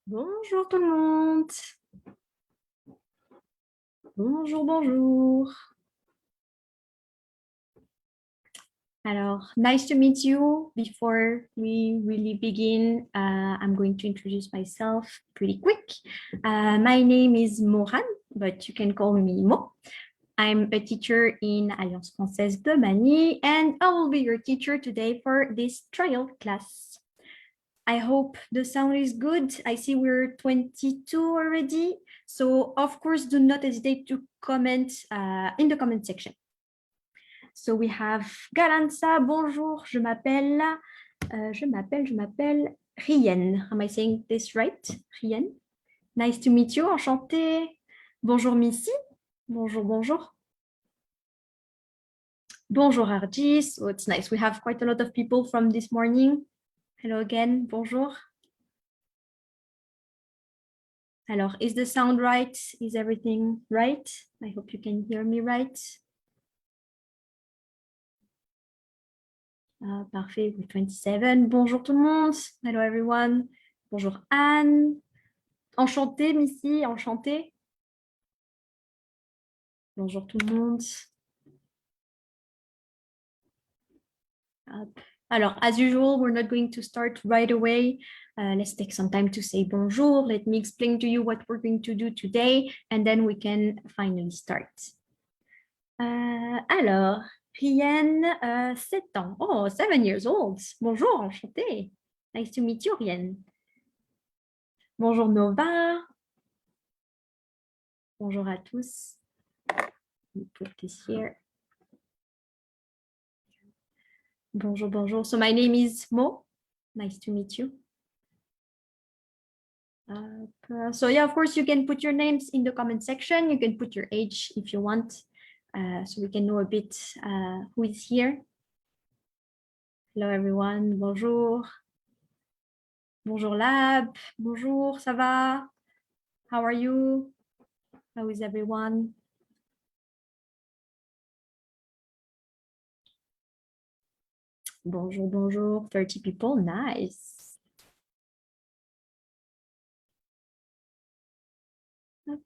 Bonjour tout le monde. Bonjour, bonjour. Alors, nice to meet you. Before we really begin, I'm going to introduce myself pretty quick. My name is Mohan, but you can call me Mo. I'm a teacher in Alliance Française de Manille, and I will be your teacher today for this trial class. I hope the sound is good. I see we're 22 already. So of course, do not hesitate to comment in the comment section. So we have Galanza, bonjour, je m'appelle Rien. Am I saying this right? Rien. Nice to meet you, enchantée. Bonjour Missy. Bonjour, bonjour. Bonjour Argis. Oh, it's nice. We have quite a lot of people from this morning. Hello again, bonjour. Alors, is the sound right? Is everything right? I hope you can hear me right. Parfait, we're 27. Bonjour tout le monde. Hello everyone. Bonjour Anne. Enchantée, Missy, enchantée. Bonjour tout le monde. Hop. Alors, as usual, we're not going to start right away. Let's take some time to say bonjour. Let me explain to you what we're going to do today, and then we can finally start. Alors, Rienne, 7 ans. Oh, 7 years old. Bonjour, enchantée. Nice to meet you, Rienne. Bonjour, Nova. Bonjour à tous. Let me put this here. Bonjour, bonjour. So my name is Mo. Nice to meet you. So yeah, of course, you can put your names in the comment section. You can put your age if you want, so we can know a bit who is here. Hello, everyone. Bonjour. Bonjour, Lab. Bonjour, ça va? How are you? How is everyone? Bonjour, bonjour. 30 people. Nice. Hop.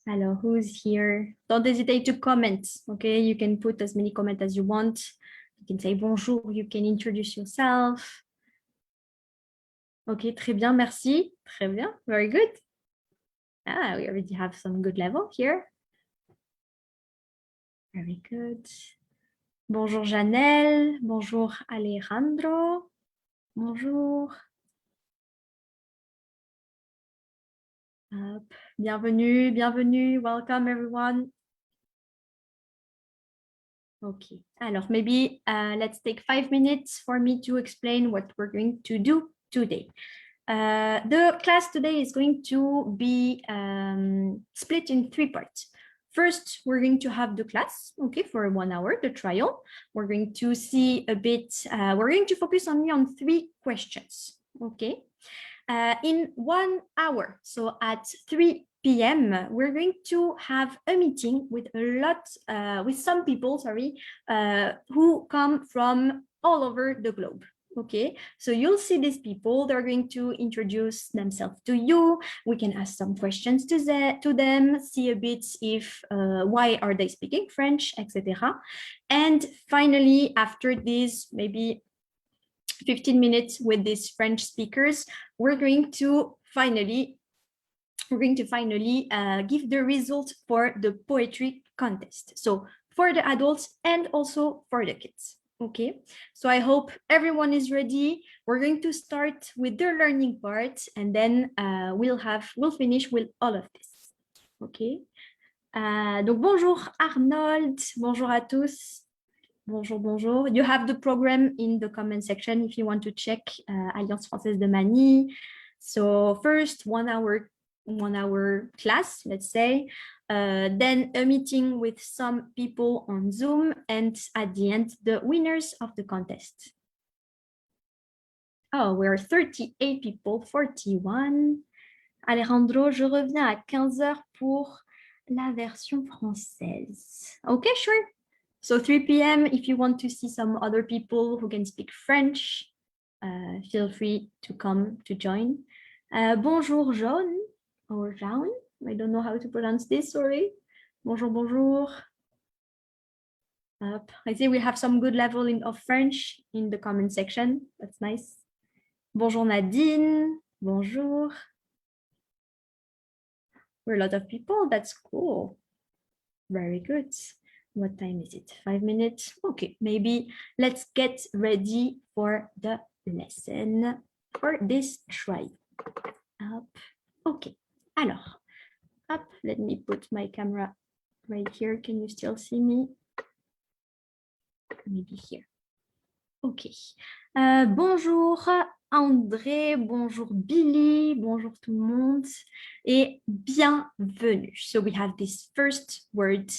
Hello, who's here? Don't hesitate to comment, okay? You can put as many comments as you want. You can say bonjour, you can introduce yourself. Okay, très bien, merci. Très bien, very good. We already have some good level here. Very good. Bonjour Janelle, bonjour Alejandro, bonjour. Bienvenue, bienvenue, welcome everyone. Okay, alors maybe let's take 5 minutes for me to explain what we're going to do today. The class today is going to be split in 3 parts. First, we're going to have the class, okay, for 1 hour, the trial. We're going to see a bit, we're going to focus only on 3 questions, okay? In 1 hour, so at 3 p.m., we're going to have a meeting with with some people, who come from all over the globe. Okay, so you'll see these people, they're going to introduce themselves to you. We can ask some questions to them, see a bit if why are they speaking French, etc. And finally, after this, maybe 15 minutes with these French speakers, we're going to finally give the result for the poetry contest. So for the adults and also for the kids. Okay, so I hope everyone is ready. We're going to start with the learning part, and then we'll finish with all of this. Okay. Donc bonjour Arnold, bonjour à tous. Bonjour, bonjour. You have the program in the comment section if you want to check Alliance Française de Manille. So first 1 hour class, let's say, then a meeting with some people on Zoom, and at the end, the winners of the contest. Oh, we're 38 people, 41. Alejandro, je reviens à 15 heures pour la version française. Okay, sure. So 3 p.m. if you want to see some other people who can speak French. feel free to come to join. Bonjour, Jaune, or Jaune. I don't know how to pronounce this, sorry. Bonjour, bonjour. I think we have some good level of French in the comment section. That's nice. Bonjour, Nadine. Bonjour. We're a lot of people. That's cool. Very good. What time is it? 5 minutes? Okay, maybe let's get ready for the lesson for this trial. Okay, alors, let me put my camera right here. Can you still see me? Maybe here. Okay. Bonjour André, bonjour Billy, bonjour tout le monde et bienvenue. So we have this first word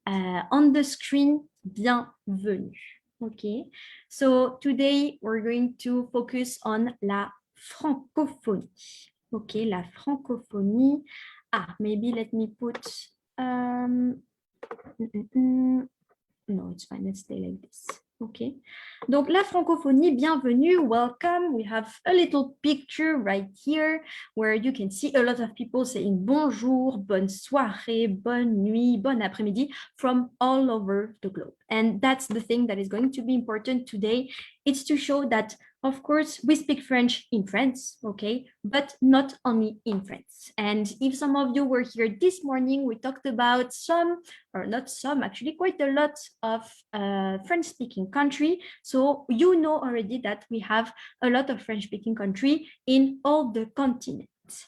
on the screen, bienvenue. Okay. So today we're going to focus on la francophonie. Okay, la francophonie. Maybe let me put no, it's fine. Let's stay like this. Okay. Donc, la francophonie, bienvenue, welcome. We have a little picture right here where you can see a lot of people saying bonjour, bonne soirée, bonne nuit, bon après-midi from all over the globe. And that's the thing that is going to be important today. It's to show that, of course, we speak French in France, okay, but not only in France. And if some of you were here this morning, we talked about some, or not some, actually quite a lot of French-speaking country. So you know already that we have a lot of French-speaking country in all the continents.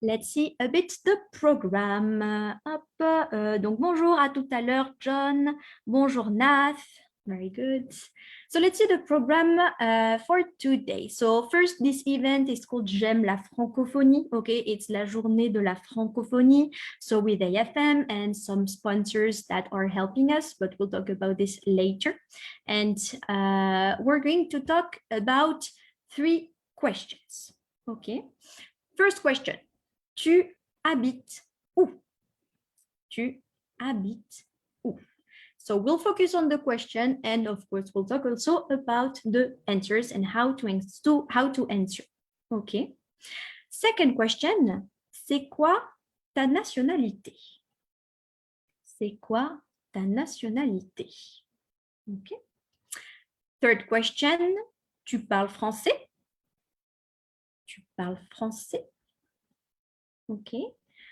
Let's see a bit the programme. Donc bonjour, à tout à l'heure, John. Bonjour, Nath. Very good. So let's see the program for today. So first, this event is called J'aime la francophonie. Okay, it's la journée de la francophonie. So with AFM and some sponsors that are helping us, but we'll talk about this later. And we're going to talk about 3 questions. Okay. First question. Tu habites où? Tu habites où? So we'll focus on the question, and of course, we'll talk also about the answers and how to answer. Okay. Second question, c'est quoi ta nationalité? C'est quoi ta nationalité? Okay. Third question, tu parles français? Tu parles français? Okay.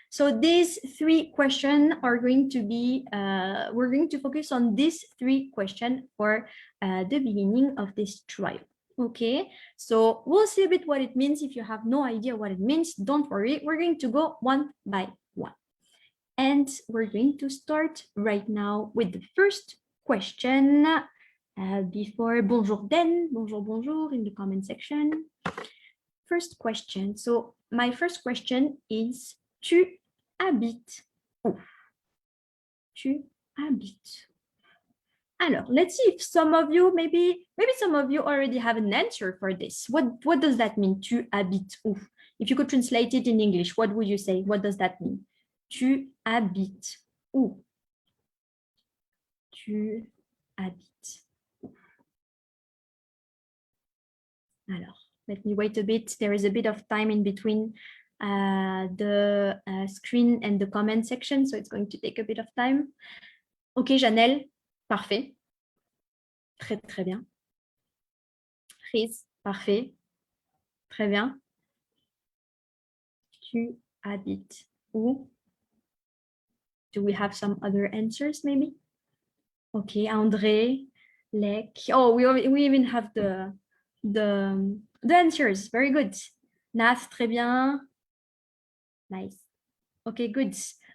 So these 3 questions are going to be, we're going to focus on these 3 questions for the beginning of this trial. Okay, so we'll see a bit what it means. If you have no idea what it means, don't worry. We're going to go one by one. And we're going to start right now with the first question. Before, bonjour Den, bonjour, bonjour in the comment section. First question. So my first question is, tu habites où? Tu habites. Alors, let's see if some of you, maybe some of you already have an answer for this. What does that mean, tu habites où? If you could translate it in English, what would you say? What does that mean? Tu habites où? Tu habites où? Alors, let me wait a bit. There is a bit of time in between the screen and the comment section, so it's going to take a bit of time. Ok, Janelle, parfait. Très, très bien. Chris, parfait. Très bien. Tu habites où? Do we have some other answers, maybe? Okay, André, Lek. Oh, we even have the answers. Very good. Nath, très bien. Nice. Okay, good.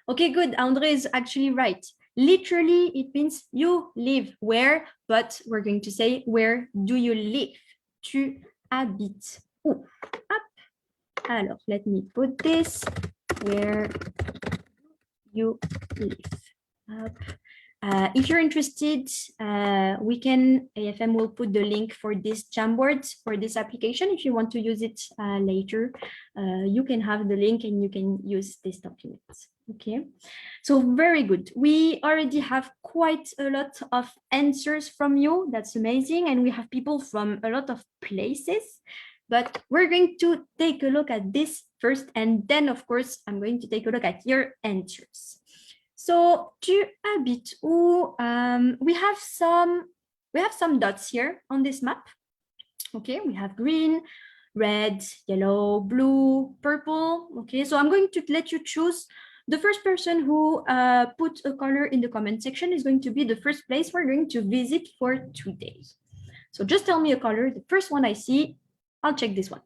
Okay, good. André is actually right. Literally, it means you live where, but we're going to say, where do you live? Tu habites où? Up. Alors, let me put this where you live. Up. If you're interested, AFM will put the link for this Jamboard, for this application. If you want to use it later, you can have the link and you can use this document. Okay, so very good. We already have quite a lot of answers from you. That's amazing. And we have people from a lot of places. But we're going to take a look at this first. And then, of course, I'm going to take a look at your answers. So, tu habites où? We have some dots here on this map. Okay, we have green, red, yellow, blue, purple. Okay, so I'm going to let you choose. The first person who put a color in the comment section is going to be the first place we're going to visit for today. So just tell me a color. The first one I see, I'll check this one.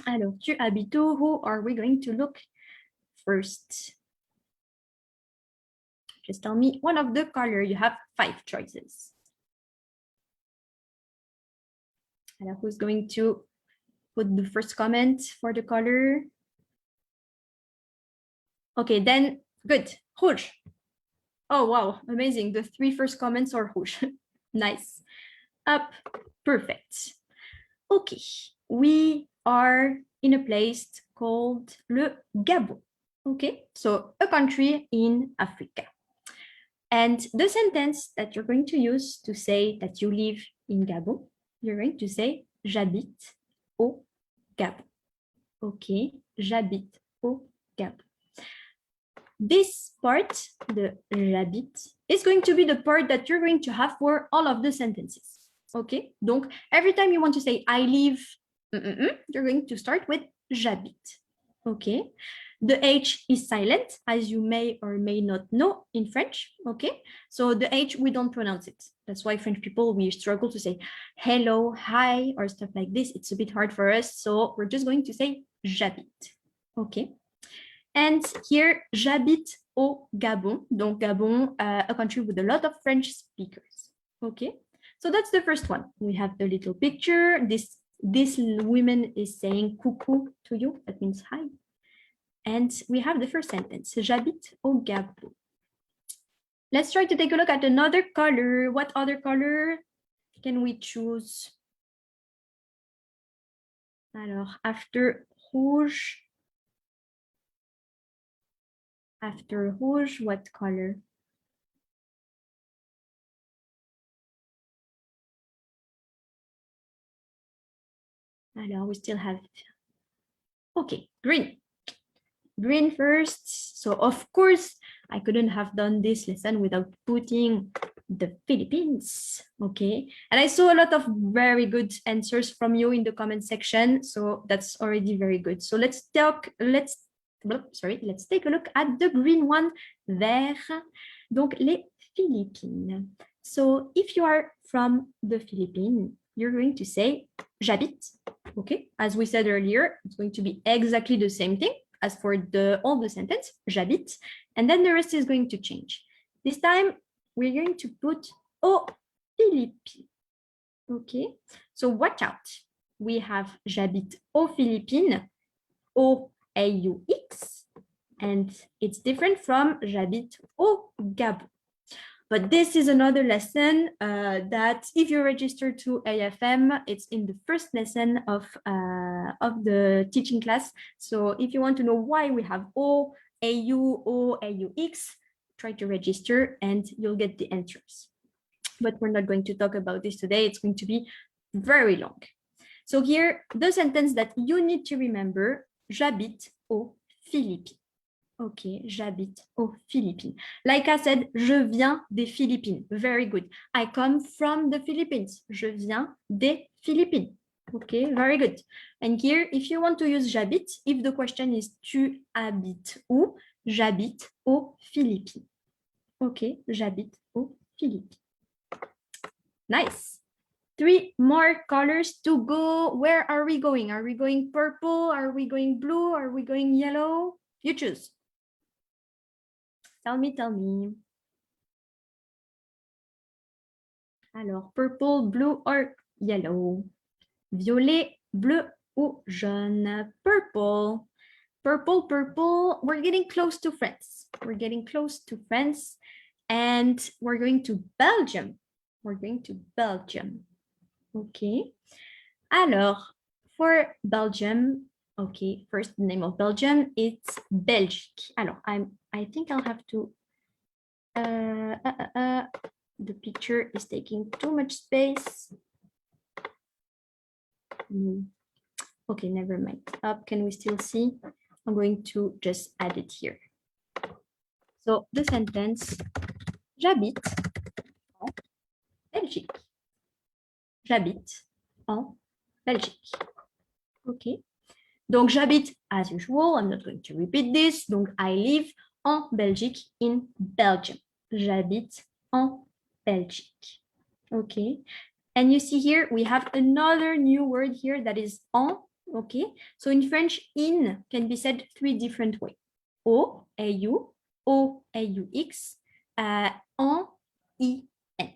Alors, tu habites où? Who are we going to look first? Just tell me one of the color. You have 5 choices. Alors, who's going to put the first comment for the color? Okay, then good. Rouge. Oh, wow, amazing. The 3 first comments are rouge. Nice. Up, perfect. Okay, we are in a place called Le Gabon. Okay, so a country in Africa. And the sentence that you're going to use to say that you live in Gabon, you're going to say j'habite au Gabon. Okay, j'habite au Gabon. This part, the j'habite, is going to be the part that you're going to have for all of the sentences. Okay, donc every time you want to say I live, you're going to start with j'habite. Okay, the H is silent, as you may or may not know in French. Okay, so the H, we don't pronounce it. That's why French people, we struggle to say hello, hi, or stuff like this. It's a bit hard for us. So we're just going to say j'habite. Okay. And here, j'habite au Gabon. Donc Gabon, a country with a lot of French speakers. Okay. So that's the first one. We have the little picture. This woman is saying coucou to you. That means hi. And we have the first sentence, j'habite au Gabon. Let's try to take a look at another color. What other color can we choose? Alors, after rouge, what color? Alors, we still have, okay, green. Green first. So of course, I couldn't have done this lesson without putting the Philippines. Okay. And I saw a lot of very good answers from you in the comment section. So that's already very good. So let's take a look at the green one, vert. Donc les Philippines. So if you are from the Philippines, you're going to say j'habite. Okay. As we said earlier, it's going to be exactly the same thing as for all the sentence, j'habite, and then the rest is going to change. This time, we're going to put au Philippines. Okay, so watch out. We have j'habite aux Philippines, O-A-U-X, and it's different from j'habite au Gabon. But this is another lesson that if you register to AFM, it's in the first lesson of the teaching class. So if you want to know why we have O, AU, O, AUX, try to register and you'll get the answers. But we're not going to talk about this today. It's going to be very long. So here, the sentence that you need to remember, j'habite aux Philippines. Okay, j'habite aux Philippines. Like I said, je viens des Philippines. Very good. I come from the Philippines. Je viens des Philippines. Okay, very good. And here, if you want to use j'habite, if the question is tu habites où, j'habite aux Philippines. Okay, j'habite aux Philippines. Nice. 3 more colors to go. Where are we going? Are we going purple? Are we going blue? Are we going yellow? You choose. Tell me. Alors, purple, blue, or yellow? Violet, bleu ou jaune? Purple. purple, purple. We're getting close to France. We're getting close to France. And we're going to Belgium. We're going to Belgium. Okay. Alors, for Belgium, okay, first the name of Belgium, it's Belgique. Alors, I think I'll have to, the picture is taking too much space. Okay, never mind. Up, can we still see? I'm going to just add it here. So the sentence, j'habite en Belgique. J'habite en Belgique. Okay. Donc j'habite as usual. I'm not going to repeat this. Donc I live en Belgique, in Belgium. J'habite en Belgique. Okay. And you see here, we have another new word here that is en. Okay. So in French, in can be said three different ways. O, A-U, O, A-U-X, en, I-N.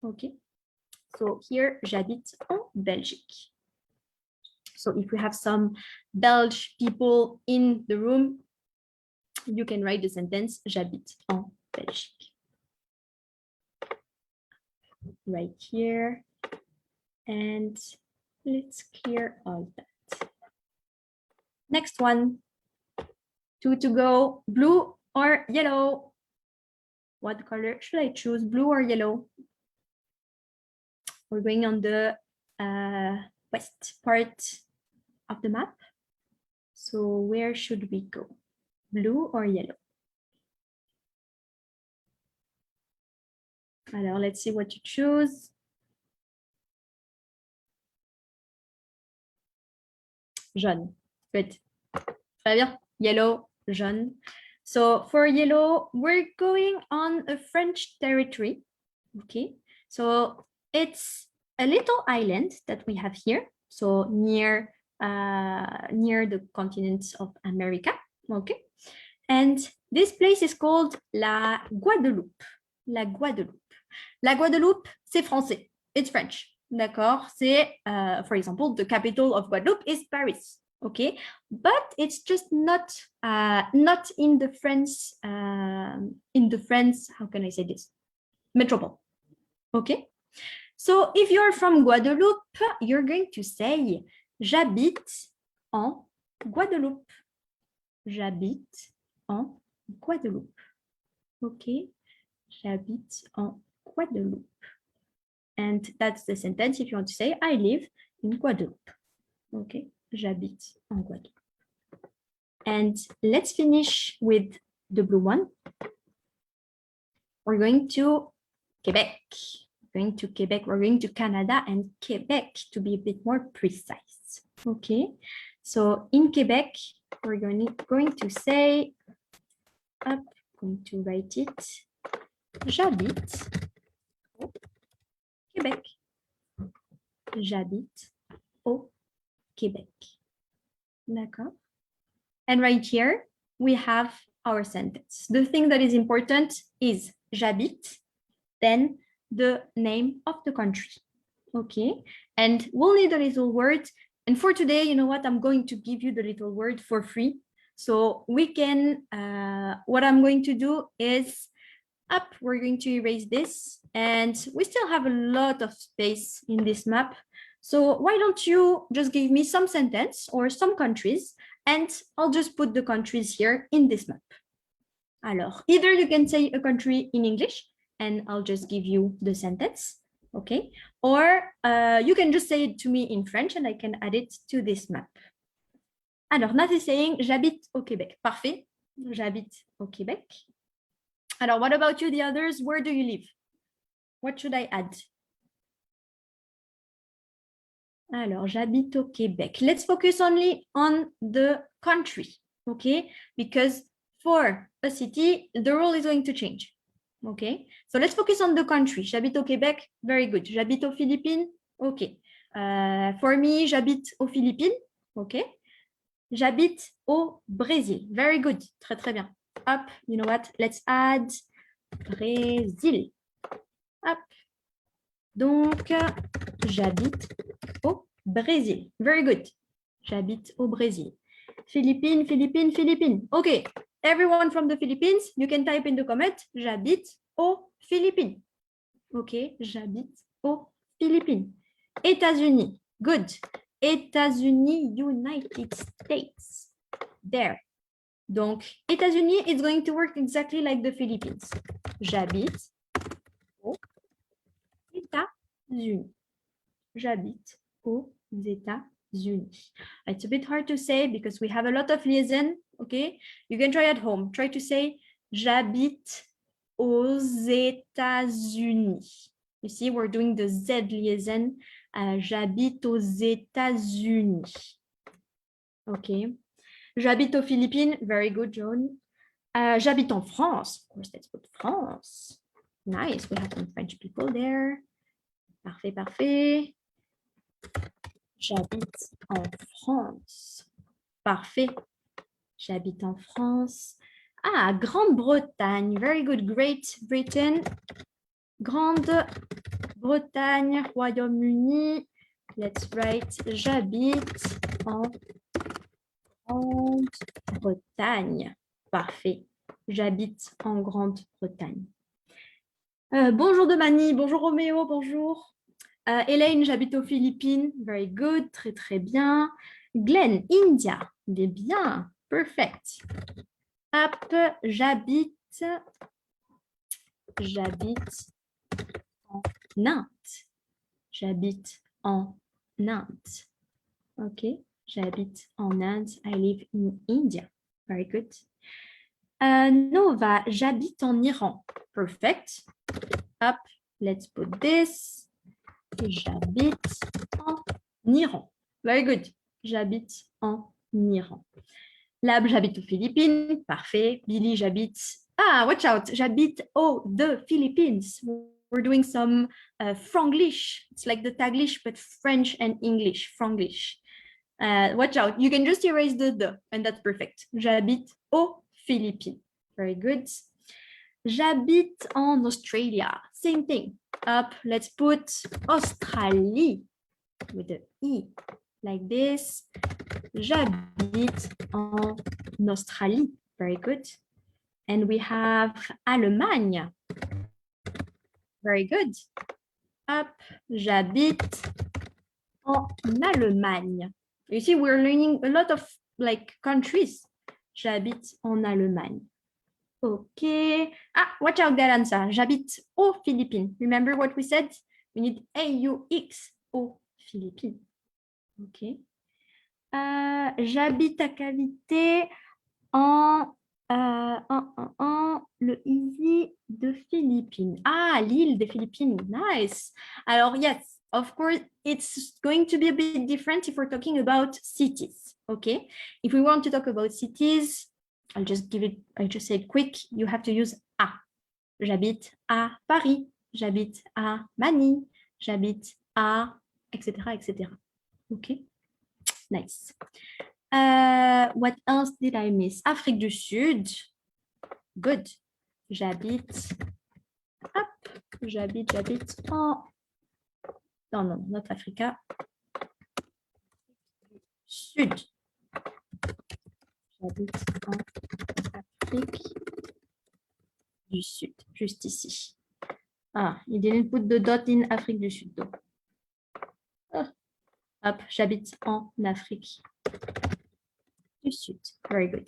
Okay. So here, j'habite en Belgique. So if we have some Belge people in the room, you can write the sentence, j'habite en Belgique. Right here. And let's clear all that. Next one. Two to go. Blue or yellow? What color should I choose? Blue or yellow? We're going on the west part of the map. So where should we go? Blue or yellow? Alors, let's see what you choose. Jaune. Good. Très bien. Yellow, jaune. So for yellow, we're going on a French territory. Okay. So it's a little island that we have here. So near the continent of America. Okay. And this place is called La Guadeloupe. La Guadeloupe. La Guadeloupe, c'est français. It's French. D'accord? C'est, for example, the capital of Guadeloupe is Paris. Okay, but it's just not in the France how can I say this, metropole. Okay, so if you're from Guadeloupe, you're going to say j'habite en Guadeloupe. J'habite en Guadeloupe. Okay, j'habite en Guadeloupe. And that's the sentence if you want to say I live in Guadeloupe. Okay. J'habite en Guadeloupe. And let's finish with the blue one. We're going to Quebec. We're going to Quebec. We're going to Canada and Quebec to be a bit more precise. Okay. So in Quebec, we're going to say, I'm going to write it. J'habite au Québec. J'habite au Quebec. D'accord. And right here, we have our sentence. The thing that is important is j'habite, then the name of the country. Okay. And we'll need a little word. And for today, you know what? I'm going to give you the little word for free. So we can, what I'm going to do is we're going to erase this. And we still have a lot of space in this map. So why don't you just give me some sentence or some countries, and I'll just put the countries here in this map. Alors, either you can say a country in English, and I'll just give you the sentence, okay? Or you can just say it to me in French, and I can add it to this map. Alors, Nat is saying, j'habite au Québec. Parfait, j'habite au Québec. Alors, what about you, the others? Where do you live? What should I add? Alors, j'habite au Québec. Let's focus only on the country, okay? Because for a city, the rule is going to change, okay? So let's focus on the country. J'habite au Québec, very good. J'habite aux Philippines, okay. For me, j'habite aux Philippines, okay? J'habite au Brésil, very good, très très bien. Hop, you know what? Let's add Brésil. Hop. Donc, j'habite au Brésil. Very good. J'habite au Brésil. Philippines, Philippines, Philippines. Okay, everyone from the Philippines, you can type in the comment, j'habite aux Philippines. Okay, j'habite aux Philippines. États-Unis, good. États-Unis, United States. There. Donc, États-Unis is going to work exactly like the Philippines. J'habite aux États-Unis. J'habite aux États-Unis. It's a bit hard to say because we have a lot of liaison, okay? You can try at home. Try to say j'habite aux États-Unis. You see, we're doing the Z liaison. J'habite aux États-Unis. Okay. J'habite aux Philippines. Very good, Joan. J'habite en France. Of course, let's put France. Nice. We have some French people there. Parfait, parfait. J'habite en France. Parfait. J'habite en France. Ah, Grande-Bretagne. Very good. Great Britain. Grande-Bretagne, Royaume-Uni. Let's write j'habite en Grande-Bretagne. Parfait. J'habite en Grande-Bretagne. Bonjour Demani, bonjour Roméo, bonjour. Elaine, j'habite aux Philippines. Very good, très très bien. Glenn, India. Bien, perfect. Hop, j'habite en Inde. J'habite en Inde. OK. J'habite en Inde. I live in India. Very good. Nova, j'habite en Iran. Perfect. Hop, let's put this. J'habite en Iran. Very good. J'habite en Iran. Lab, j'habite aux Philippines. Parfait. Billy, j'habite... Ah, watch out. J'habite aux the Philippines. We're doing some Franglish. It's like the Taglish, but French and English. Franglish. Watch out. You can just erase the, and that's perfect. J'habite aux Philippines. Very good. J'habite en Australia. Same thing. Up, let's put Australie with the E like this. J'habite en Australie. Very good. And we have Allemagne. Very good. Up, j'habite en Allemagne. You see, we're learning a lot of like countries. J'habite en Allemagne. Okay. Ah, watch out, Garanza. J'habite aux Philippines. Remember what we said? We need AUX aux Philippines. Okay. J'habite à Cavité en le easy de Philippines. Ah, l'île des Philippines. Nice. Alors, yes, of course, it's going to be a bit different if we're talking about cities. Okay. If we want to talk about cities, I just say it quick. You have to use à. J'habite à Paris. J'habite à Manille. J'habite à, etc., etc. Okay. Nice. What else did I miss? Afrique du Sud. Good. J'habite en... Non, not Africa. Sud. J'habite en Afrique du Sud, juste ici. Ah, il didn't put the dot in Afrique du Sud. Donc. Oh. Hop, j'habite en Afrique du Sud. Very good.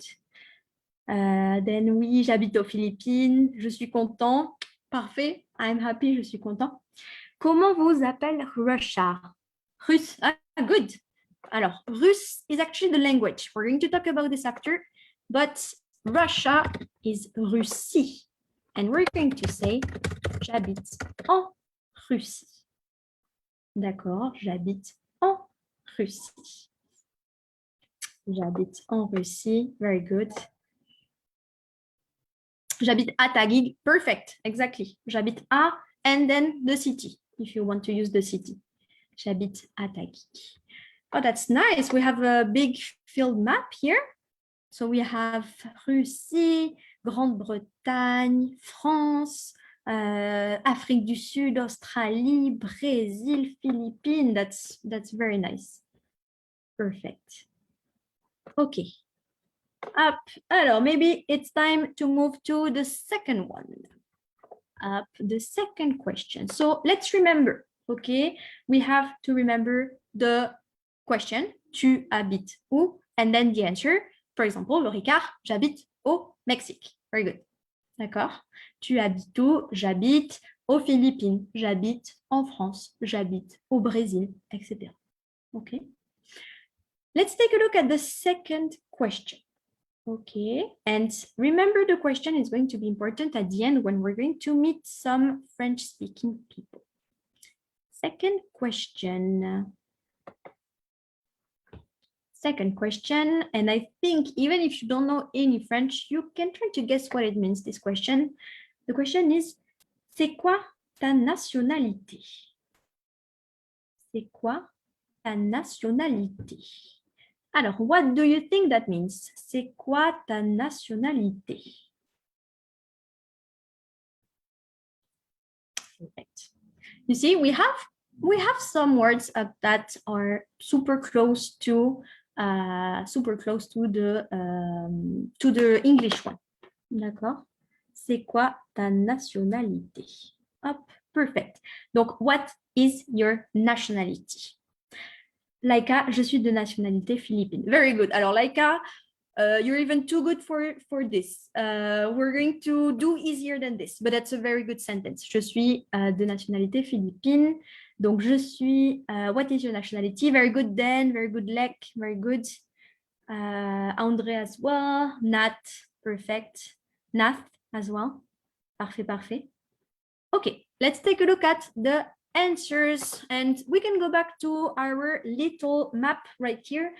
Then oui, j'habite aux Philippines. Je suis content. Parfait. I'm happy. Je suis content. Comment vous appelle Russia? Russe. Ah, good. Alors, Russe is actually the language. We're going to talk about this after. But Russia is Russie. And we're going to say j'habite en Russie. D'accord, j'habite en Russie. J'habite en Russie. Very good. J'habite à Taguig. Perfect. Exactly. J'habite à and then the city, if you want to use the city. J'habite à Taguig. Oh, that's nice. We have a big field map here. So we have Russie, Grande-Bretagne, France, Afrique du Sud, Australie, Brésil, Philippines. That's very nice. Perfect. Okay. Up. Alors, maybe it's time to move to the second one. Up, the second question. So let's remember, okay? We have to remember the question, tu habites où? And then the answer, for example, le Ricard, j'habite au Mexique. Very good. D'accord? Tu habites où? J'habite aux Philippines, j'habite en France, j'habite au Brésil, etc. Okay? Let's take a look at the second question. Okay, and remember the question is going to be important at the end when we're going to meet some French-speaking people. Second question. Second question, and I think even if you don't know any French, you can try to guess what it means, this question. The question is, c'est quoi ta nationalité? C'est quoi ta nationalité? Alors, what do you think that means? C'est quoi ta nationalité? Perfect. You see, we have some words that are super close to the English one. D'accord? C'est quoi ta nationalité? Hop, perfect. Donc, what is your nationality? Laika, je suis de nationalité philippine. Very good. Alors, Laika, you're even too good for this. We're going to do easier than this, but that's a very good sentence. Je suis de nationalité philippine. Donc, je suis, what is your nationality? Very good, Dan. Very good, Lek. Very good. André as well. Nat, perfect. Nath as well. Parfait, parfait. Okay, let's take a look at the answers, and we can go back to our little map right here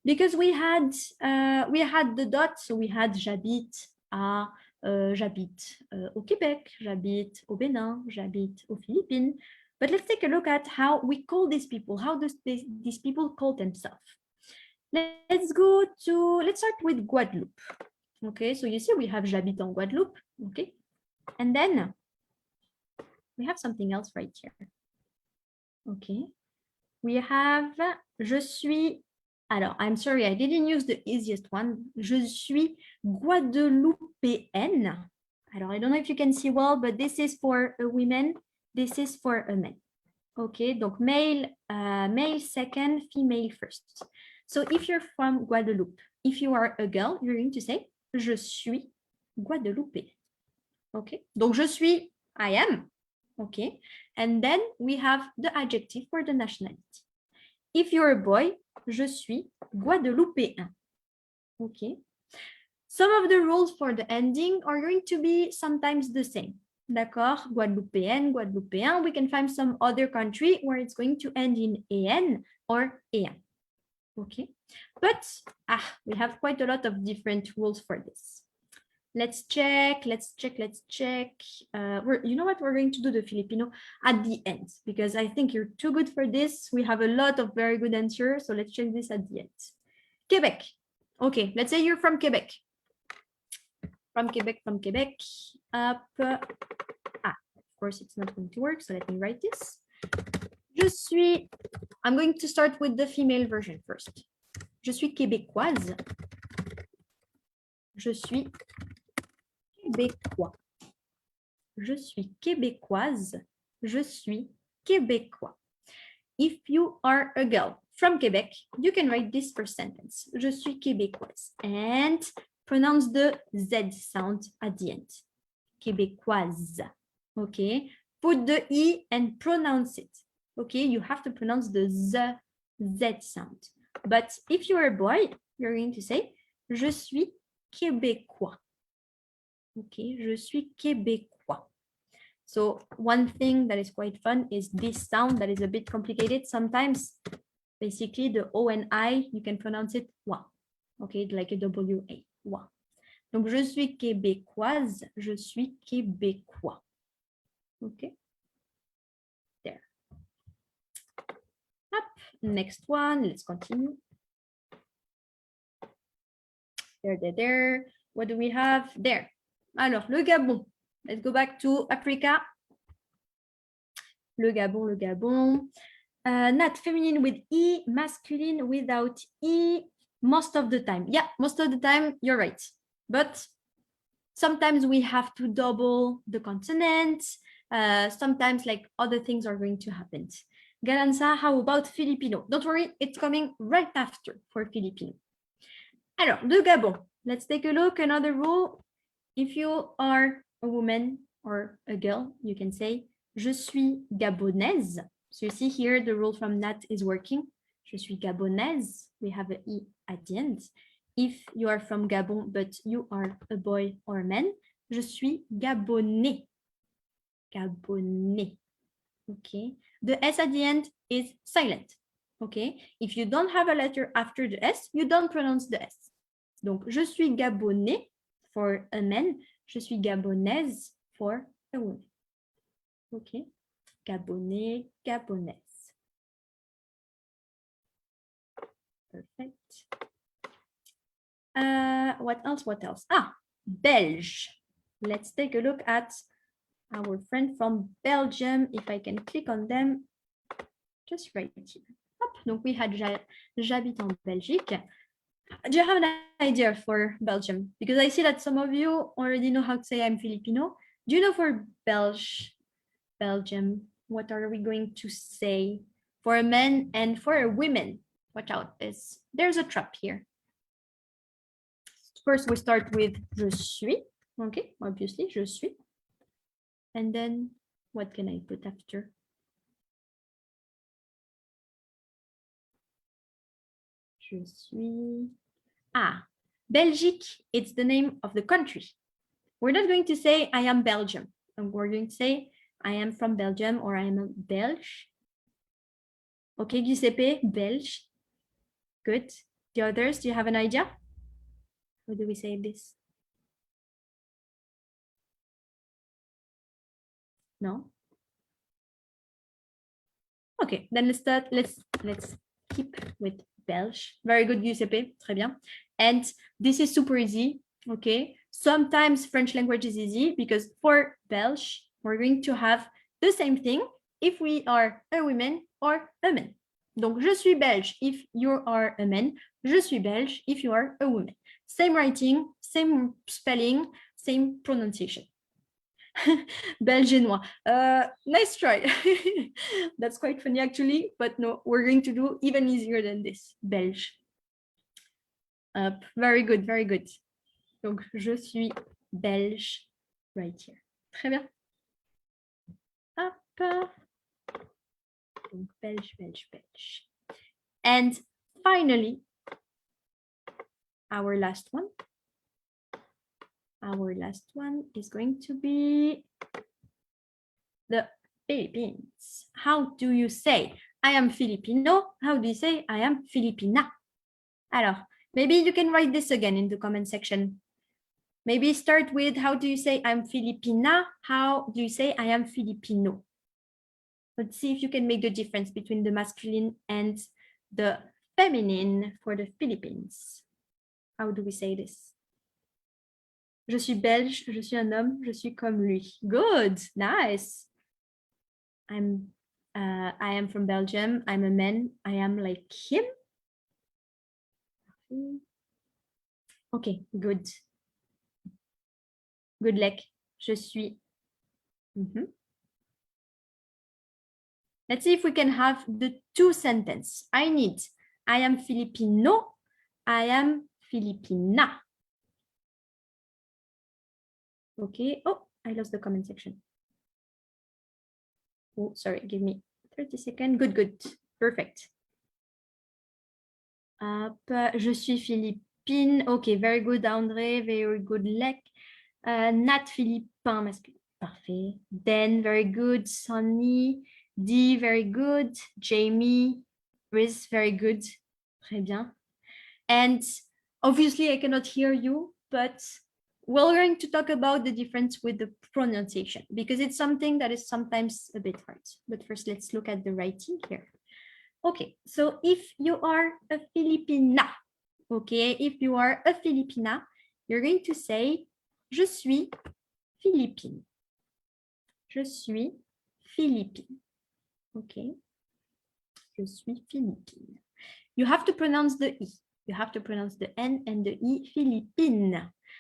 because we had the dot, so we had j'habite à j'habite au Québec, j'habite au Bénin, j'habite aux Philippines. But let's take a look at how we call these people. How do these people call themselves? Let's start with Guadeloupe. Okay, so you see we have j'habite en Guadeloupe. Okay, and then we have something else right here. Okay, we have je suis. Alors, I'm sorry, I didn't use the easiest one. Je suis Guadeloupéenne. Alors, I don't know if you can see well, but this is for a woman. This is for a man. Okay, donc male second, female first. So if you're from Guadeloupe, if you are a girl, you're going to say je suis Guadeloupéenne. Okay, donc je suis, I am. Okay, and then we have the adjective for the nationality. If you're a boy, je suis Guadeloupéen. Okay. Some of the rules for the ending are going to be sometimes the same. D'accord? Guadeloupéenne, Guadeloupéen. We can find some other country where it's going to end in EN or EN. Okay. But we have quite a lot of different rules for this. Let's check. You know what? We're going to do the Filipino at the end because I think you're too good for this. We have a lot of very good answers. So let's check this at the end. Quebec. Okay, let's say you're from Quebec. From Quebec. Up. Of course, it's not going to work. So let me write this. I'm going to start with the female version first. Je suis québécoise. Je suis québécois. Je suis québécoise. Je suis québécois. If you are a girl from Quebec, you can write this first sentence. Je suis québécoise. And pronounce the Z sound at the end. Québécoise. Okay. Put the E and pronounce it. Okay. You have to pronounce the Z sound. But if you're a boy, you're going to say je suis québécois. Okay, je suis québécois. So one thing that is quite fun is this sound that is a bit complicated. Sometimes, basically, the O and I, you can pronounce it wa. Okay, like a W-A, wa. Donc, je suis québécoise, je suis québécois. Okay. There. Up. Next one, let's continue. There. What do we have there? Alors, le Gabon. Let's go back to Africa. Le Gabon. Nat, feminine with E, masculine without E. Most of the time. Yeah, most of the time, you're right. But sometimes we have to double the consonants. Sometimes like other things are going to happen. Galanza, how about Filipino? Don't worry, it's coming right after for Filipino. Alors, de Gabon, let's take a look. Another rule. If you are a woman or a girl, you can say Je suis gabonaise. So you see here the rule from Nat is working. Je suis gabonaise. We have an E at the end. If you are from Gabon, but you are a boy or a man, je suis gabonais. Gabonais. Okay. The S at the end is silent. Okay. If you don't have a letter after the S, you don't pronounce the S. Donc, je suis gabonais for a man. Je suis gabonaise for a woman. Okay. Gabonais, gabonaise. Perfect. What else? What else? Ah, Belge. Let's take a look at our friend from Belgium. If I can click on them, just right here. Hop. Donc we had j'habite en Belgique. Do you have an idea for Belgium? Because I see that some of you already know how to say I'm Filipino. Do you know for Belgium, what are we going to say for a man and for a woman? Watch out, there's a trap here. First, we start with je suis. Okay, obviously, je suis. And then what can I put after? Je suis. Ah, Belgique, it's the name of the country. We're not going to say I am Belgium. And we're going to say I am from Belgium or I am a Belge. Okay, Giuseppe, Belge. Good. The others, do you have an idea? How do we say this? No? Okay, then let's keep with Belge. Very good, Giuseppe. Très bien. And this is super easy. Okay. Sometimes French language is easy because for Belge, we're going to have the same thing if we are a woman or a man. Donc, je suis belge if you are a man. Je suis belge if you are a woman. Same writing, same spelling, same pronunciation. Belgianois. Nice try. That's quite funny actually, but no, we're going to do even easier than this. Belge. Very good, very good. Donc, je suis belge right here. Très bien. Hop. Donc, belge, belge, belge. And finally, our last one. Our last one is going to be the Philippines. How do you say I am Filipino? How do you say I am Filipina? Alors, maybe you can write this again in the comment section. Maybe start with how do you say I'm Filipina? How do you say I am Filipino? Let's see if you can make the difference between the masculine and the feminine for the Philippines. How do we say this? Je suis belge, je suis un homme, je suis comme lui. Good, nice. I am from Belgium. I'm a man. I am like him. Okay, good. Good luck. Je suis. Let's see if we can have the two sentences. I am Filipino. I am Filipina. Okay. Oh, I lost the comment section. Oh, sorry. Give me 30 seconds. Good, good. Perfect. Je suis Philippine. Okay, very good, André. Very good, Lek. Nat Philippin masculin. Parfait. Then, very good, Sonny. D, very good. Jamie. Riz, very good. Très bien. And obviously, I cannot hear you, but we're going to talk about the difference with the pronunciation because it's something that is sometimes a bit hard. But first, let's look at the writing here. Okay, so if you are a Filipina, okay, if you are a Filipina, you're going to say Je suis Philippine. Je suis Philippine. Okay. Je suis Philippine. You have to pronounce the E. You have to pronounce the N and the E, Philippines.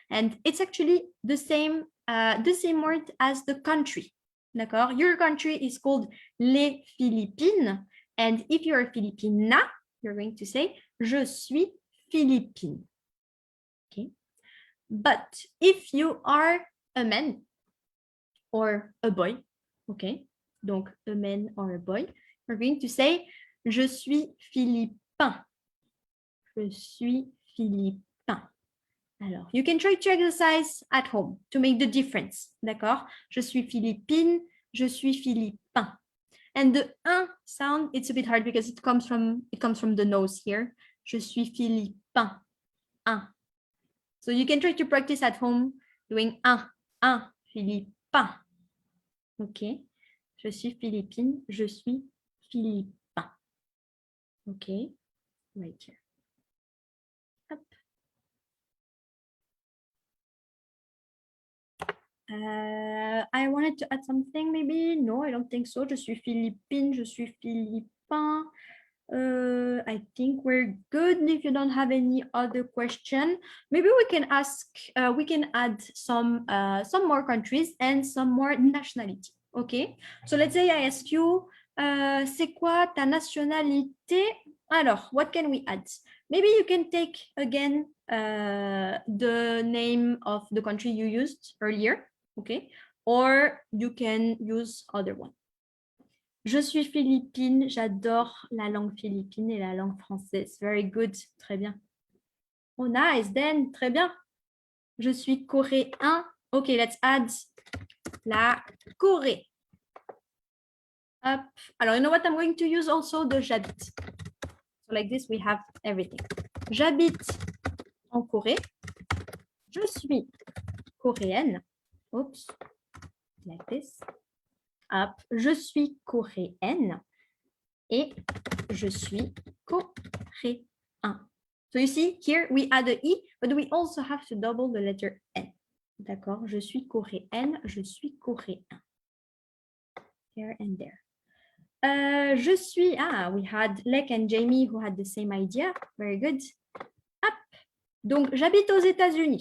And it's actually the same word as the country. D'accord? Your country is called les Philippines. And if you're a Filipina, you're going to say je suis Philippine. Okay? But if you are a man or a boy, okay? Donc a man or a boy, you're going to say je suis philippin. Je suis philippin. Alors, you can try to exercise at home to make the difference. D'accord? Je suis philippine, je suis philippin. And the sound, it's a bit hard because it comes from the nose here. Je suis philippin. So you can try to practice at home doing philippin. OK. Je suis philippine, je suis philippin. OK. Right here. Hop. I wanted to add something maybe. No, I don't think so. Je suis philippine, je suis philippin. I think we're good. If you don't have any other question, maybe we can ask, we can add some more countries and some more nationality. Okay, so let's say I ask you, c'est quoi ta nationalité? Alors, what can we add? Maybe you can take again the name of the country you used earlier, okay? Or you can use other one. Je suis philippine, j'adore la langue philippine et la langue française. Very good, très bien. Oh, nice, then, très bien. Je suis coréen. Okay, let's add la Corée. Hop. Alors, you know what? I'm going to use also the j'habite. So like this, we have everything. J'habite en Corée. Je suis coréenne. Oops, like this. Hop. Je suis coréenne et je suis coréen. So you see, here we add the E, but we also have to double the letter N. D'accord? Je suis coréenne, je suis coréen. Here and there. Je suis, we had Lek and Jamie who had the same idea. Very good. Hop. Donc, j'habite aux États-Unis.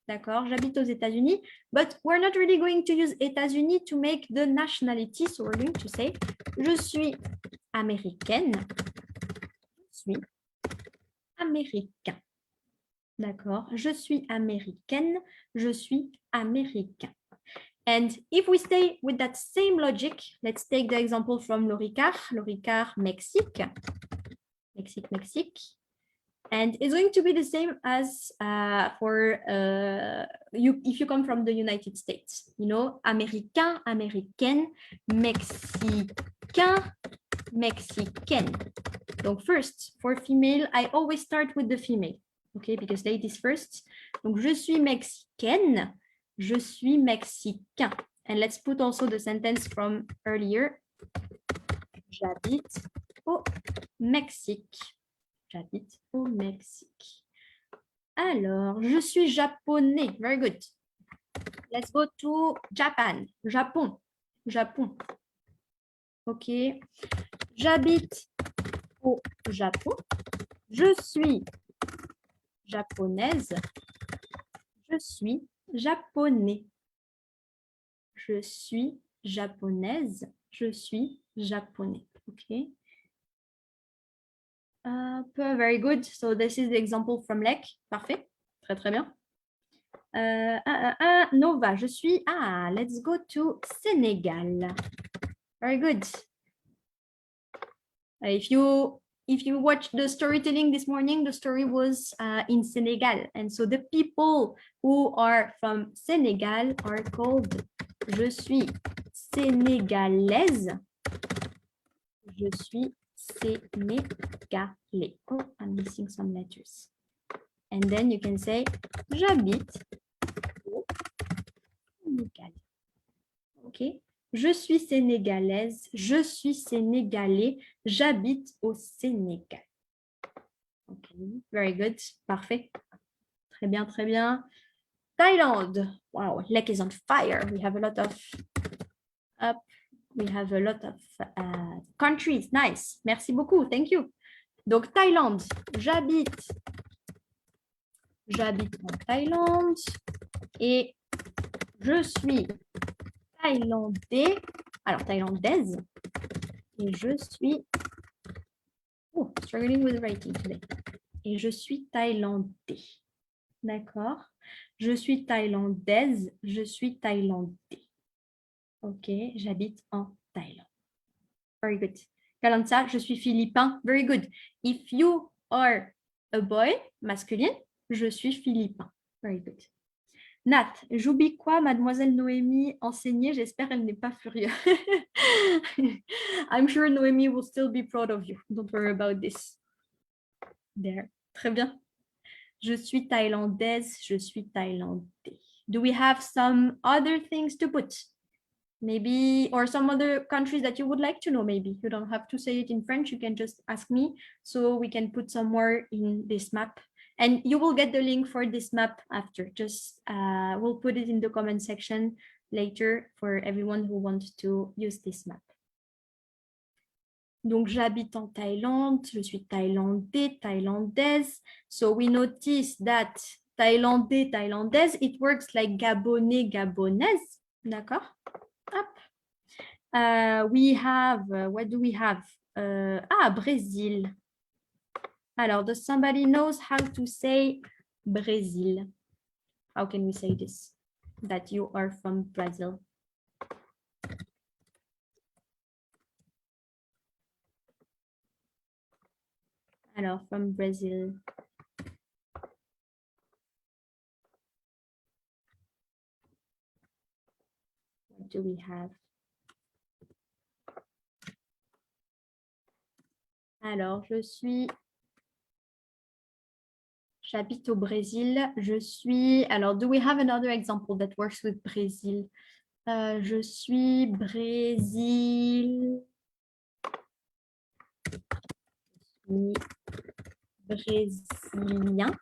D'accord? J'habite aux États-Unis, but we're not really going to use États-Unis to make the nationality. So we're going to say, je suis américaine. Je suis américain. D'accord? Je suis américaine. Je suis américain. And if we stay with that same logic, let's take the example from Loricard. Loricard, Mexique. Mexique, Mexique. And it's going to be the same as for if you come from the United States. You know, américain, américaine, mexicain, mexicaine. Donc first, for female, I always start with the female. Okay, because ladies first. Donc je suis mexicaine. Je suis mexicain. And let's put also the sentence from earlier. J'habite au Mexique. J'habite au Mexique. Alors, je suis japonais. Very good. Let's go to Japan. Japon. Japon. OK. J'habite au Japon. Je suis japonaise. Je suis japonais. Je suis japonaise. Je suis japonais. OK. Very good. So this is the example from Lek. Parfait. Très, très bien. Nova, je suis... let's go to Sénégal. Very good. If you watched the storytelling this morning, the story was in Senegal. And so the people who are from Senegal are called je suis sénégalaise. Je suis sénégalais. Oh, I'm missing some letters. And then you can say j'habite au Sénégal. OK. Je suis sénégalaise, je suis sénégalais, j'habite au Sénégal. OK, very good, parfait. Très bien, très bien. Thaïlande. Wow, Lek is on fire. We have a lot of countries. Nice. Merci beaucoup. Thank you. Donc, Thaïlande. J'habite j'habite en Thaïlande et je suis thaïlandais, alors thaïlandaise, et je suis, oh, struggling with writing today, et je suis thaïlandais, d'accord? Je suis thaïlandaise, je suis thaïlandais, ok? J'habite en Thaïlande. Very good. Kalanta, je suis philippin. Very good. If you are a boy, masculine, je suis philippin. Very good. Nat, j'oublie quoi, mademoiselle Noémie enseignée? J'espère elle n'est pas furieuse. I'm sure Noémie will still be proud of you. Don't worry about this. There. Très bien. Je suis thaïlandaise, je suis thaïlandais. Do we have some other things to put? Maybe, or some other countries that you would like to know, maybe. You don't have to say it in French, you can just ask me, so we can put some more in this map. And you will get the link for this map after. Just, we'll put it in the comment section later for everyone who wants to use this map. Donc, j'habite en Thaïlande, je suis thaïlandais, thaïlandaise. So we notice that thaïlandais, thaïlandaise, it works like gabonais, gabonaise. D'accord? We have, what do we have? Brésil. Alors, does somebody knows how to say Brésil? How can we say this? That you are from Brazil. Alors, from Brazil. What do we have? Alors, j'habite au Brésil. Je suis, alors, do we have another example that works with Brésil? Je suis Brésil. Brésilien.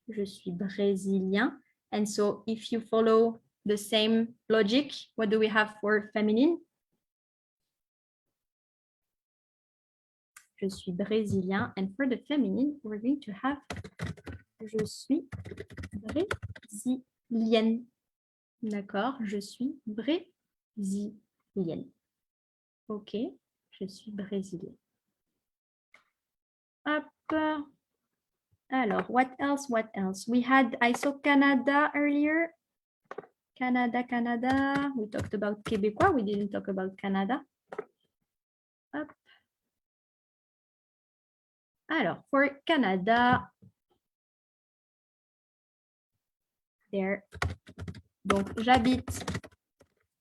Je suis brésilien. And so if you follow the same logic, what do we have for feminine? Je suis brésilien. And for the feminine, we're going to have je suis brésilienne. D'accord, je suis brésilienne. Ok, je suis brésilienne. Hop. Alors, what else? What else? I saw Canada earlier. Canada. We talked about Québécois. We didn't talk about Canada. Hop. Alors, for Canada, there. Donc, j'habite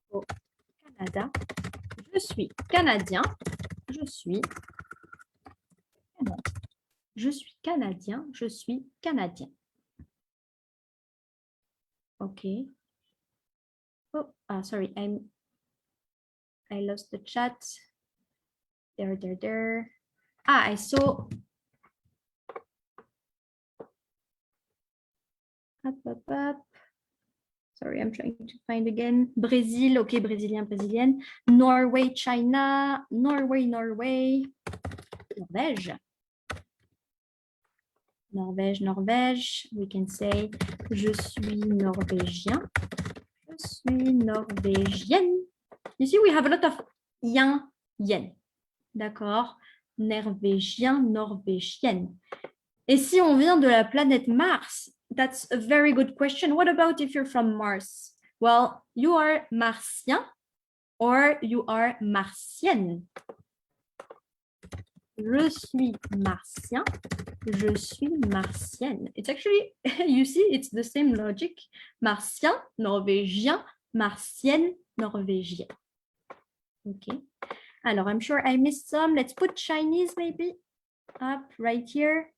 au Canada. Je suis canadien. Je suis canadien. Je suis canadien. OK. Oh, sorry. I lost the chat. There. I saw. Up. Sorry, I'm trying to find again. Brésil, OK, brésilien, brésilienne. Norway, China. Norway. Norvège. We can say je suis norvégien. Je suis norvégienne. You see, we have a lot of yen. D'accord? Norvégien, norvégienne. Et si on vient de la planète Mars, that's a very good question. What about if you're from Mars? Well, you are martien or you are martienne. Je suis martien, je suis martienne. It's actually, you see, it's the same logic. Martien, norvégien, martienne, norvégienne. Okay. Alors, I'm sure I missed some. Let's put Chinese maybe up right here.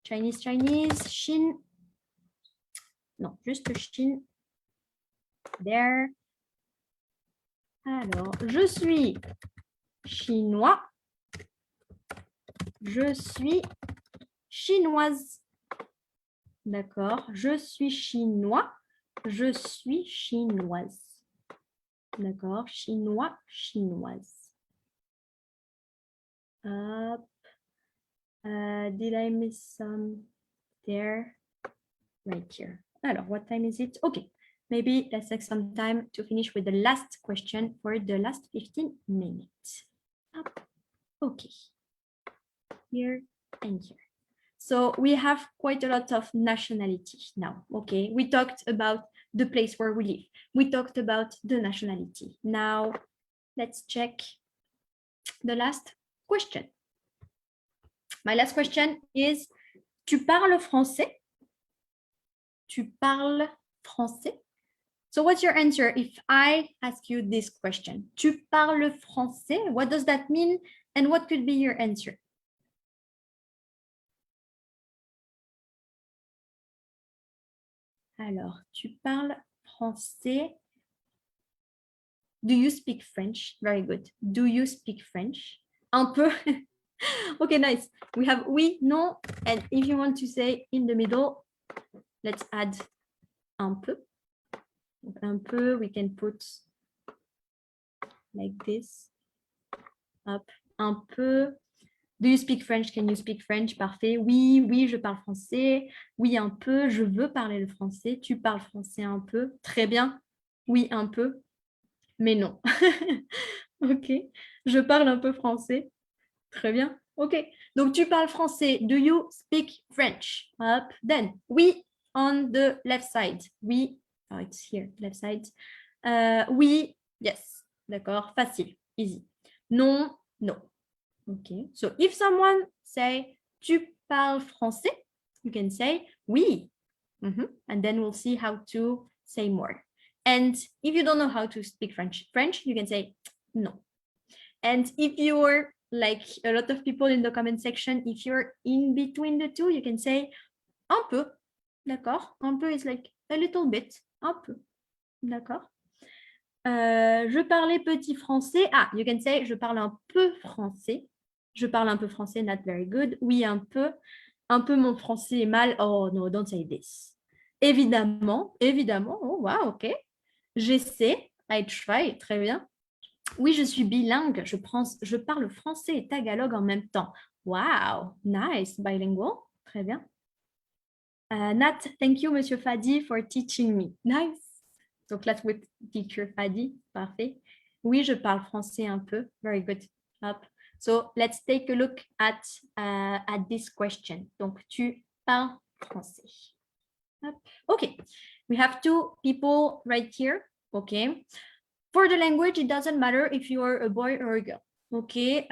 Chinese, Chine. Non, juste Chine. There. Alors, je suis chinois. Je suis chinoise. D'accord. Je suis chinois. Je suis chinoise. D'accord. Chinois, chinoise. Up. Did I miss some there? right here. Alors, what time is it? Okay, maybe let's take some time to finish with the last question for the last 15 minutes. Okay, here and here. So we have quite a lot of nationality now, okay? We talked about the place where we live. We talked about the nationality. Now, let's check the last question. My last question is, tu parles français? Tu parles français? So what's your answer if I ask you this question? Tu parles français? What does that mean? And what could be your answer? Alors, tu parles français. Do you speak French? Very good. Do you speak French? Un peu. Okay, nice. We have oui, non. And if you want to say in the middle, let's add un peu. Un peu, we can put like this. Up. Un peu. Do you speak French? Can you speak French? Parfait. Oui, oui, je parle français. Oui, un peu. Je veux parler le français. Tu parles français un peu. Très bien. Oui, un peu. Mais non. Ok. Je parle un peu français. Très bien. Ok. Donc, tu parles français. Do you speak French? Up. Then, oui, on the left side. Oui. Oh, it's here, left side. Oui, yes. D'accord. Facile. Easy. Non, no. Okay, so if someone say, tu parles français, you can say, oui. And then we'll see how to say more. And if you don't know how to speak French, you can say, no. And if you're like a lot of people in the comment section, if you're in between the two, you can say, un peu. D'accord? Un peu is like a little bit. Un peu. D'accord? Je parlais petit français. Ah, you can say, je parle un peu français. Je parle un peu français, not very good. Oui, un peu. Un peu, mon français est mal. Oh, no, don't say this. Évidemment, évidemment. Oh, wow, ok. J'essaie. I try. Très bien. Oui, je suis bilingue. Je parle français et tagalog en même temps. Wow, nice. Bilingual. Très bien. Nat, thank you, Monsieur Fadi, for teaching me. Nice. So class with teacher Fadi. Parfait. Oui, je parle français un peu. Very good. Hop. So let's take a look at this question. Donc, tu parles français. Hop. Okay. We have two people right here. Okay. For the language, it doesn't matter if you are a boy or a girl. Okay.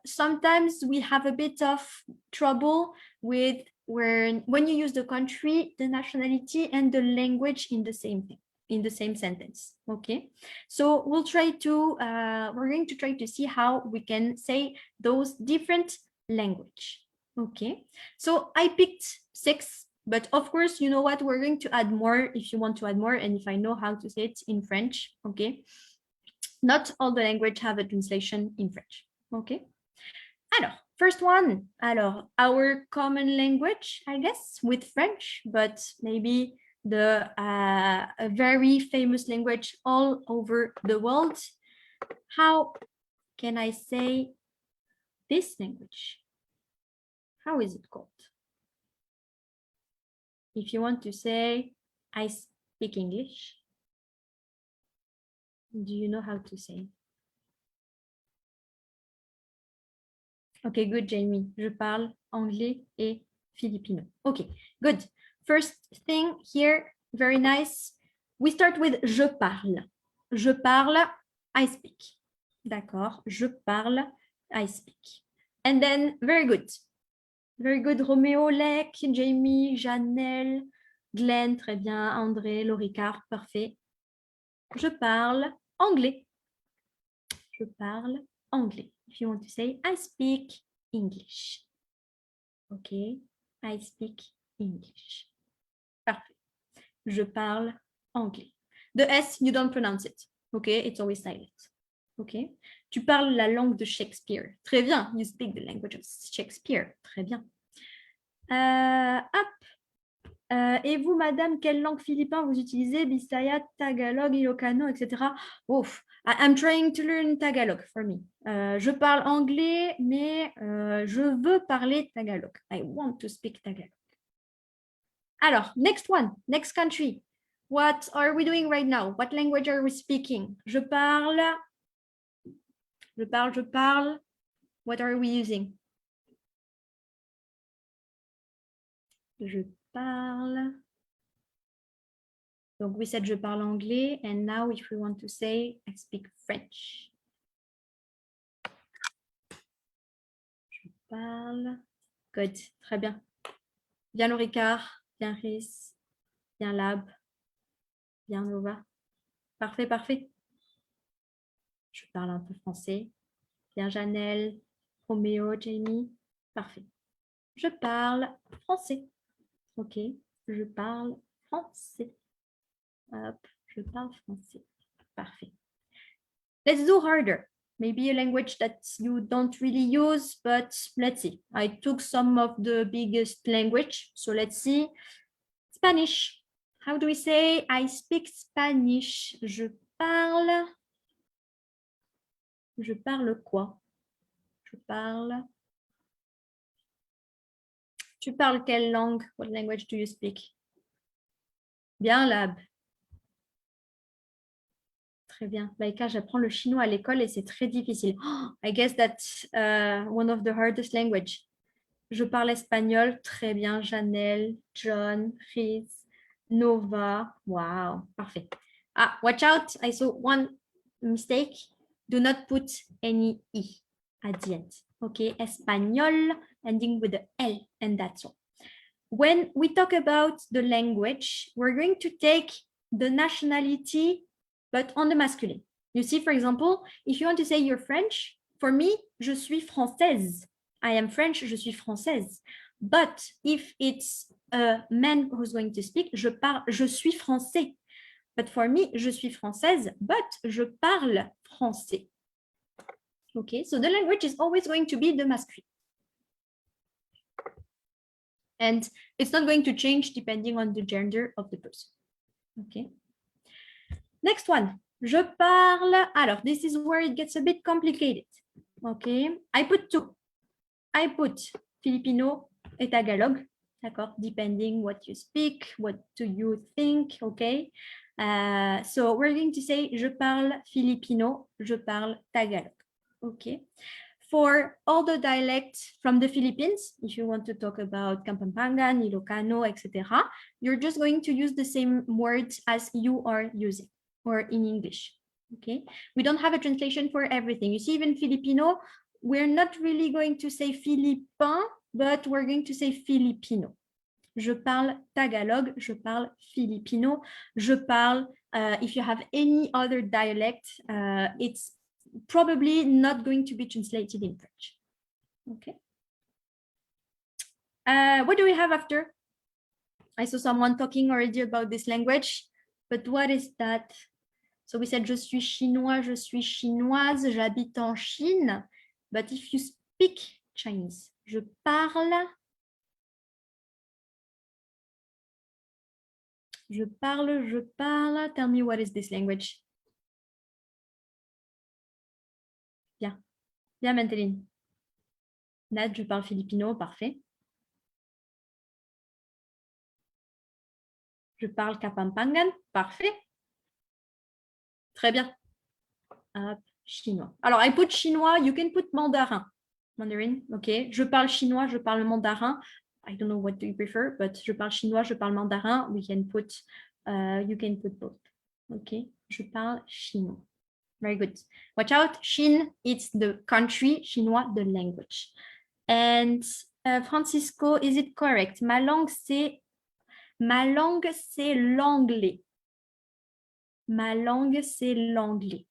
Sometimes we have a bit of trouble with when you use the country, the nationality, and the language in the same thing, in the same sentence. Okay, so we're going to try to see how we can say those different language. Okay, so I picked 6, but of course, you know what, we're going to add more if you want to add more, and if I know how to say it in French. Okay, not all the language have a translation in French. Okay. Alors, first one. Alors, our common language, I guess, with French, but maybe the a very famous language all over the world. How can I say this language? How is it called? If you want to say, I speak English, do you know how to say? Okay, good, Jamie. Je parle anglais et filipino. Okay, good. First thing here, very nice. We start with je parle. Je parle, I speak. D'accord, je parle, I speak. And then, very good. Very good, Roméo, Lec, Jamie, Janelle, Glenn, très bien, André, Loricard, parfait. Je parle anglais. Je parle anglais. If you want to say, I speak English. Okay, I speak English. Parfait. Je parle anglais. The S, you don't pronounce it. Okay, it's always silent. Okay. Tu parles la langue de Shakespeare. Très bien. You speak the language of Shakespeare. Très bien. Hop. Et vous, madame, quelle langue philippin vous utilisez? Bisaya, Tagalog, Ilocano, etc. Ouf. I'm trying to learn Tagalog for me. Je parle anglais, mais je veux parler Tagalog. I want to speak Tagalog. Alors, next one, next country. What are we doing right now? What language are we speaking? Je parle. What are we using? Je parle. Donc, we said je parle anglais. And now if we want to say, I speak French. Je parle. Good, très bien. Bien le Ricard, bien Rhys, bien Lab, bien Nova. Parfait, parfait. Je parle un peu français. Bien Janelle, Roméo, Jamie. Parfait. Je parle français. Ok, je parle français. Hop, je parle français. Parfait. Let's do harder. Maybe a language that you don't really use, but let's see. I took some of the biggest language. So let's see. Spanish. How do we say I speak Spanish? Je parle quoi? Je parle. Tu parles quelle langue? What language do you speak? Bien, Lab. Très bien. Laïka, j'apprends le chinois à l'école et c'est très difficile. Oh, I guess that's one of the hardest language. Je parle espagnol. Très bien. Janelle, John, Chris, Nova. Wow. Parfait. Ah, watch out. I saw one mistake. Do not put any E at the end. Okay. Espagnol ending with the L and that's all. When we talk about the language, we're going to take the nationality, but on the masculine. You see, for example, if you want to say you're French, for me, je suis française. I am French, je suis française. But if it's a man who's going to speak, je suis français. But for me, je suis française, but je parle français. Okay, so the language is always going to be the masculine. And it's not going to change depending on the gender of the person. Okay. Next one. Je parle. Alors, this is where it gets a bit complicated. Okay. I put two. I put Filipino et Tagalog. D'accord. Depending what you speak, what do you think. Okay. So we're going to say je parle Filipino, je parle Tagalog. Okay. For all the dialects from the Philippines, if you want to talk about Kapampangan, Ilocano, etc., you're just going to use the same words as you are using or in English. Okay, we don't have a translation for everything. You see, even Filipino, we're not really going to say Philippin, but we're going to say Filipino. Je parle Tagalog, je parle Filipino, je parle, if you have any other dialect, it's probably not going to be translated in French. Okay. What do we have after? I saw someone talking already about this language, but what is that? So we said je suis chinois, je suis chinoise, j'habite en Chine. But if you speak Chinese, je parle. Tell me what is this language? Bien. Bien, Manteline. Nad, je parle filipino, parfait. Je parle Kapampangan, parfait. Très bien. Chinois. Alors, I put chinois, you can put mandarin. Mandarin, ok. Je parle chinois, je parle mandarin. I don't know what do you prefer, but je parle chinois, je parle mandarin. We can put, you can put both. Ok. Je parle chinois. Very good. Watch out. Chine, it's the country. Chinois, the language. And Francisco, is it correct? Ma langue, c'est l'anglais. Ma langue, c'est l'anglais.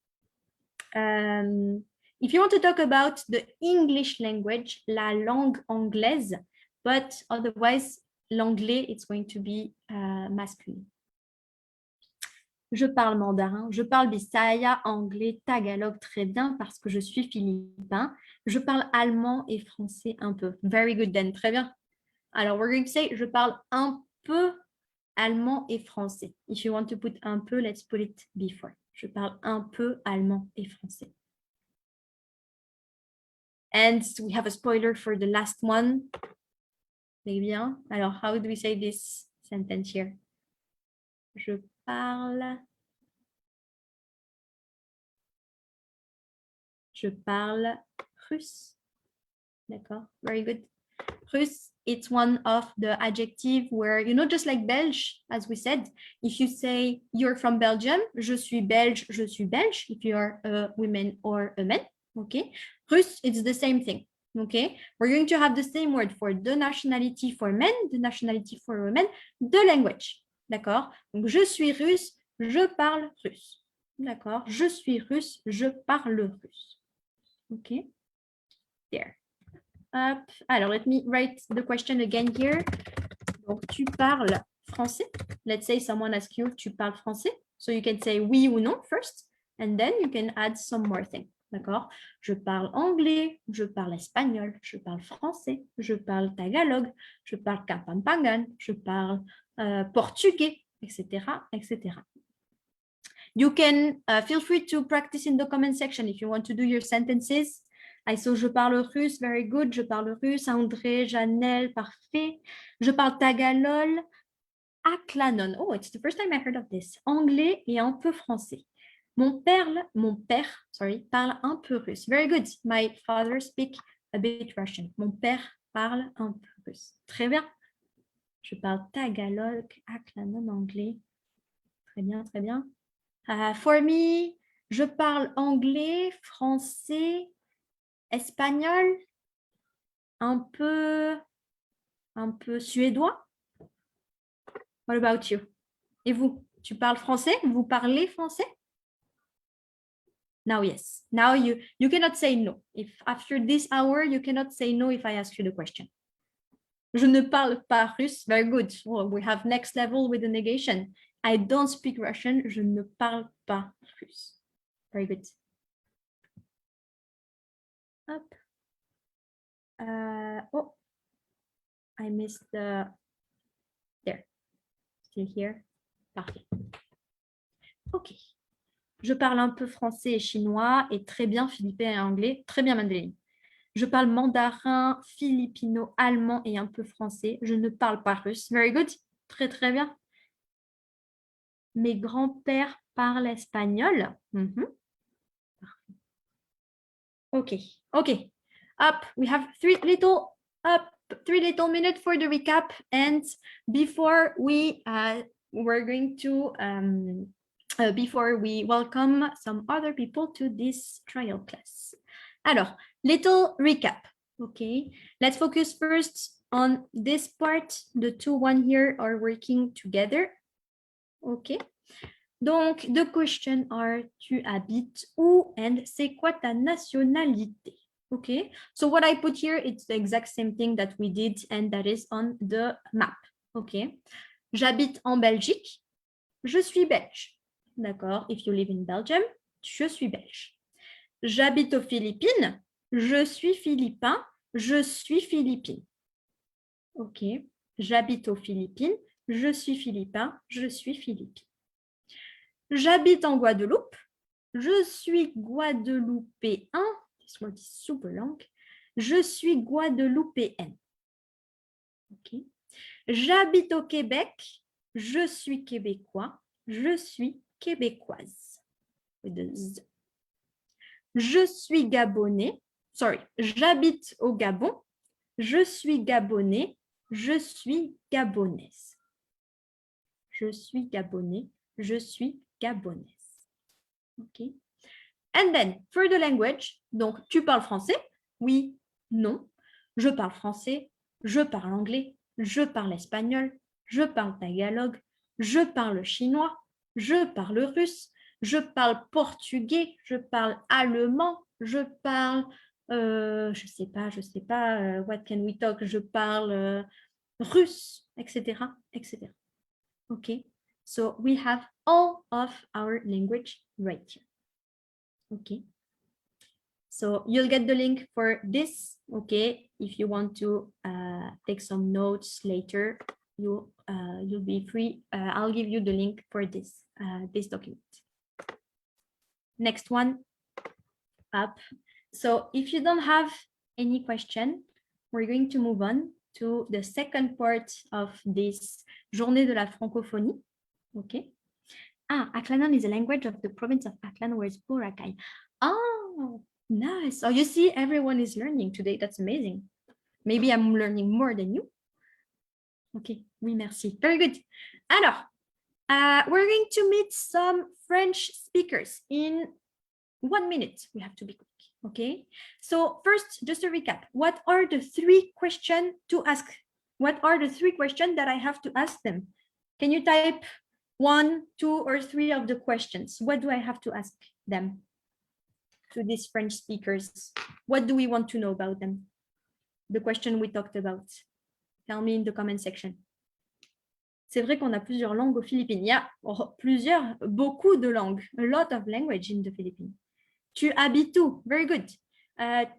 If you want to talk about the English language, la langue anglaise, but otherwise, l'anglais, it's going to be masculine. Je parle mandarin, je parle bisaya, anglais, tagalog très bien parce que je suis philippin. Je parle allemand et français un peu. Very good then, très bien. Alors, we're going to say, je parle un peu allemand et français. If you want to put un peu, let's put it before. Je parle un peu allemand et français. And we have a spoiler for the last one. Très bien. Alors, how do we say this? sentence here. Je parle. Je parle russe. D'accord, very good. Russe, it's one of the adjective where, you know, just like Belge, as we said, if you say you're from Belgium, je suis belge, if you're a woman or a man, okay? Russe, it's the same thing, okay? We're going to have the same word for the nationality for men, the nationality for women, the language, d'accord? Donc, je suis russe, je parle russe, d'accord? Je suis russe, je parle russe, okay? There. Alors, let me write the question again here. Donc, tu parles français. Let's say someone asks you, tu parles français. So you can say oui ou non first, and then you can add some more thing. D'accord? Je parle anglais, je parle espagnol, je parle français, je parle tagalog, je parle kapampangan, je parle portugais, etc., etc. You can feel free to practice in the comment section if you want to do your sentences. I saw je parle russe, very good. Je parle russe, André, Janelle, parfait. Je parle tagalol, Aklanon. Oh, it's the first time I heard of this. Anglais et un peu français. Mon père, parle un peu russe. Very good. My father speaks a bit Russian. Mon père parle un peu russe. Très bien. Je parle tagalog, Aklanon, anglais. Très bien, très bien. For me, je parle anglais, français, espagnol, un peu suédois. What about you? Et vous? Tu parles français? Vous parlez français? Now, yes. Now you cannot say no. If after this hour, you cannot say no if I ask you the question. Je ne parle pas russe. Very good. Well, we have next level with the negation. I don't speak Russian. Je ne parle pas russe. Very good. Hop. Oh, I missed the... There. Still here. Parfait. OK. Je parle un peu français et chinois et très bien philippin et anglais. Très bien, Madeleine. Je parle mandarin, philippino, allemand et un peu français. Je ne parle pas russe. Very good. Très, très bien. Mes grands-pères parlent espagnol. OK. OK. Up. We have three little minutes for the recap. And before we're going to before we welcome some other people to this trial class. Alors, little recap. Okay, let's focus first on this part. The two one here are working together. Okay. Donc, the question are, tu habites où and c'est quoi ta nationalité? Okay, so what I put here, it's the exact same thing that we did and that is on the map. Okay, j'habite en Belgique, je suis belge. D'accord, if you live in Belgium, je suis belge. J'habite aux Philippines, je suis philippin, je suis philippine. Ok, j'habite aux Philippines, je suis philippin, je suis philippine. J'habite en Guadeloupe, je suis guadeloupéen. This word is super long. Je suis guadeloupéenne. Ok. J'habite au Québec, je suis québécois, je suis québécoise. Je suis gabonais. Sorry, j'habite au Gabon, je suis gabonais, je suis gabonaise. Je suis gabonais, je suis gabonaise. OK. And then, for the language, donc tu parles français? Oui, non. Je parle français, je parle anglais, je parle espagnol, je parle tagalog, je parle chinois, je parle russe, je parle portugais, je parle allemand, je parle, je sais pas, what can we talk? Je parle russe, etc., etc. Okay, so we have all of our language right here. Okay, so you'll get the link for this. Okay, if you want to take some notes later, you'll be free. I'll give you the link for this this document. Next one up. So if you don't have any question, we're going to move on to the second part of this Journée de la Francophonie. Okay. Aklanon is a language of the province of Aklan, where it's Boracay. Oh, nice. So you see, everyone is learning today. That's amazing. Maybe I'm learning more than you. Okay, oui, merci. Very good. Alors, we're going to meet some French speakers in 1 minute. We have to be quick. Okay. So first, just to recap, what are the 3 questions to ask? What are the 3 questions that I have to ask them? Can you type 1, 2, or 3 of the questions? What do I have to ask them, to these French speakers? What do we want to know about them? The question we talked about. Tell me in the comment section. C'est vrai qu'on a plusieurs langues aux Philippines. Il y a beaucoup de langues. A lot of language in the Philippines. Tu habites où? Very good.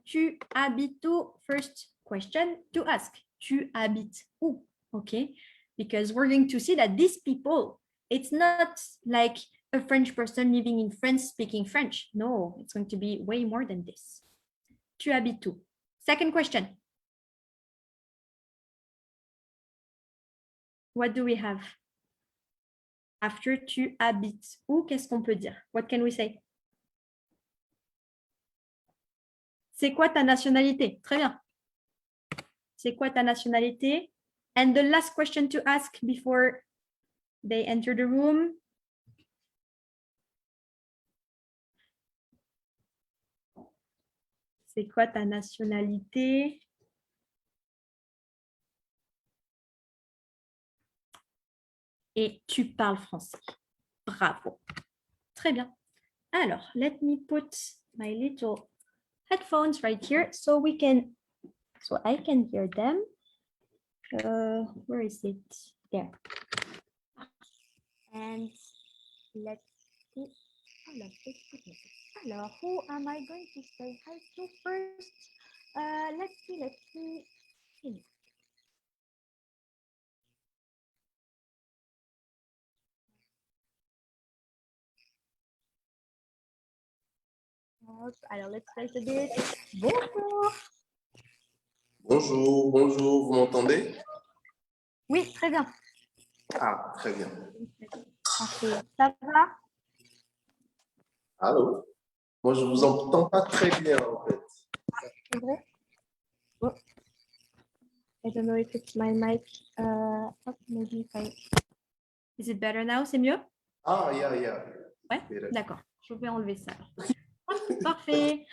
Tu habites où? First question to ask. Tu habites où? Okay. Because we're going to see that these people, it's not like a French person living in France speaking French. No, it's going to be way more than this. Tu habites où? Second question. What do we have? After tu habites où, qu'est-ce qu'on peut dire? What can we say? C'est quoi ta nationalité? Très bien. C'est quoi ta nationalité? And the last question to ask before they enter the room. C'est quoi ta nationalité? Et tu parles français. Bravo. Très bien. Alors, let me put my little headphones right here so I can hear them. Where is it? There. And let's see. Alors, who am I going to say hi to first? Let's see. Alors, let's start a bit. Bonjour. Bonjour, vous m'entendez? Oui, très bien. Ah, très bien. Okay. Ça va? Allô? Moi, je ne vous entends pas très bien, en fait. C'est vrai? Oh. I don't know if it's my mic. Maybe if I... Is it better now? C'est mieux? Ah, yeah. Ouais, d'accord. Je vais enlever ça. Parfait.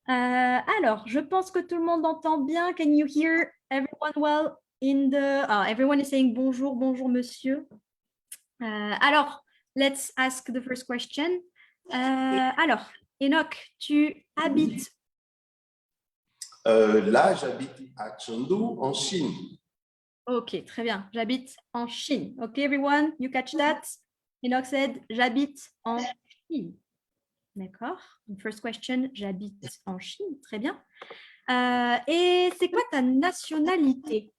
Alors, je pense que tout le monde entend bien. Can you hear everyone well in the... everyone is saying bonjour, monsieur. Alors, let's ask the first question. Alors, Enoch, tu habites? Là, j'habite à Chengdu, en Chine. Ok, très bien. J'habite en Chine. Ok, everyone, you catch that? Enoch said, j'habite en Chine. D'accord. First question, j'habite en Chine. Très bien. Et c'est quoi ta nationalité?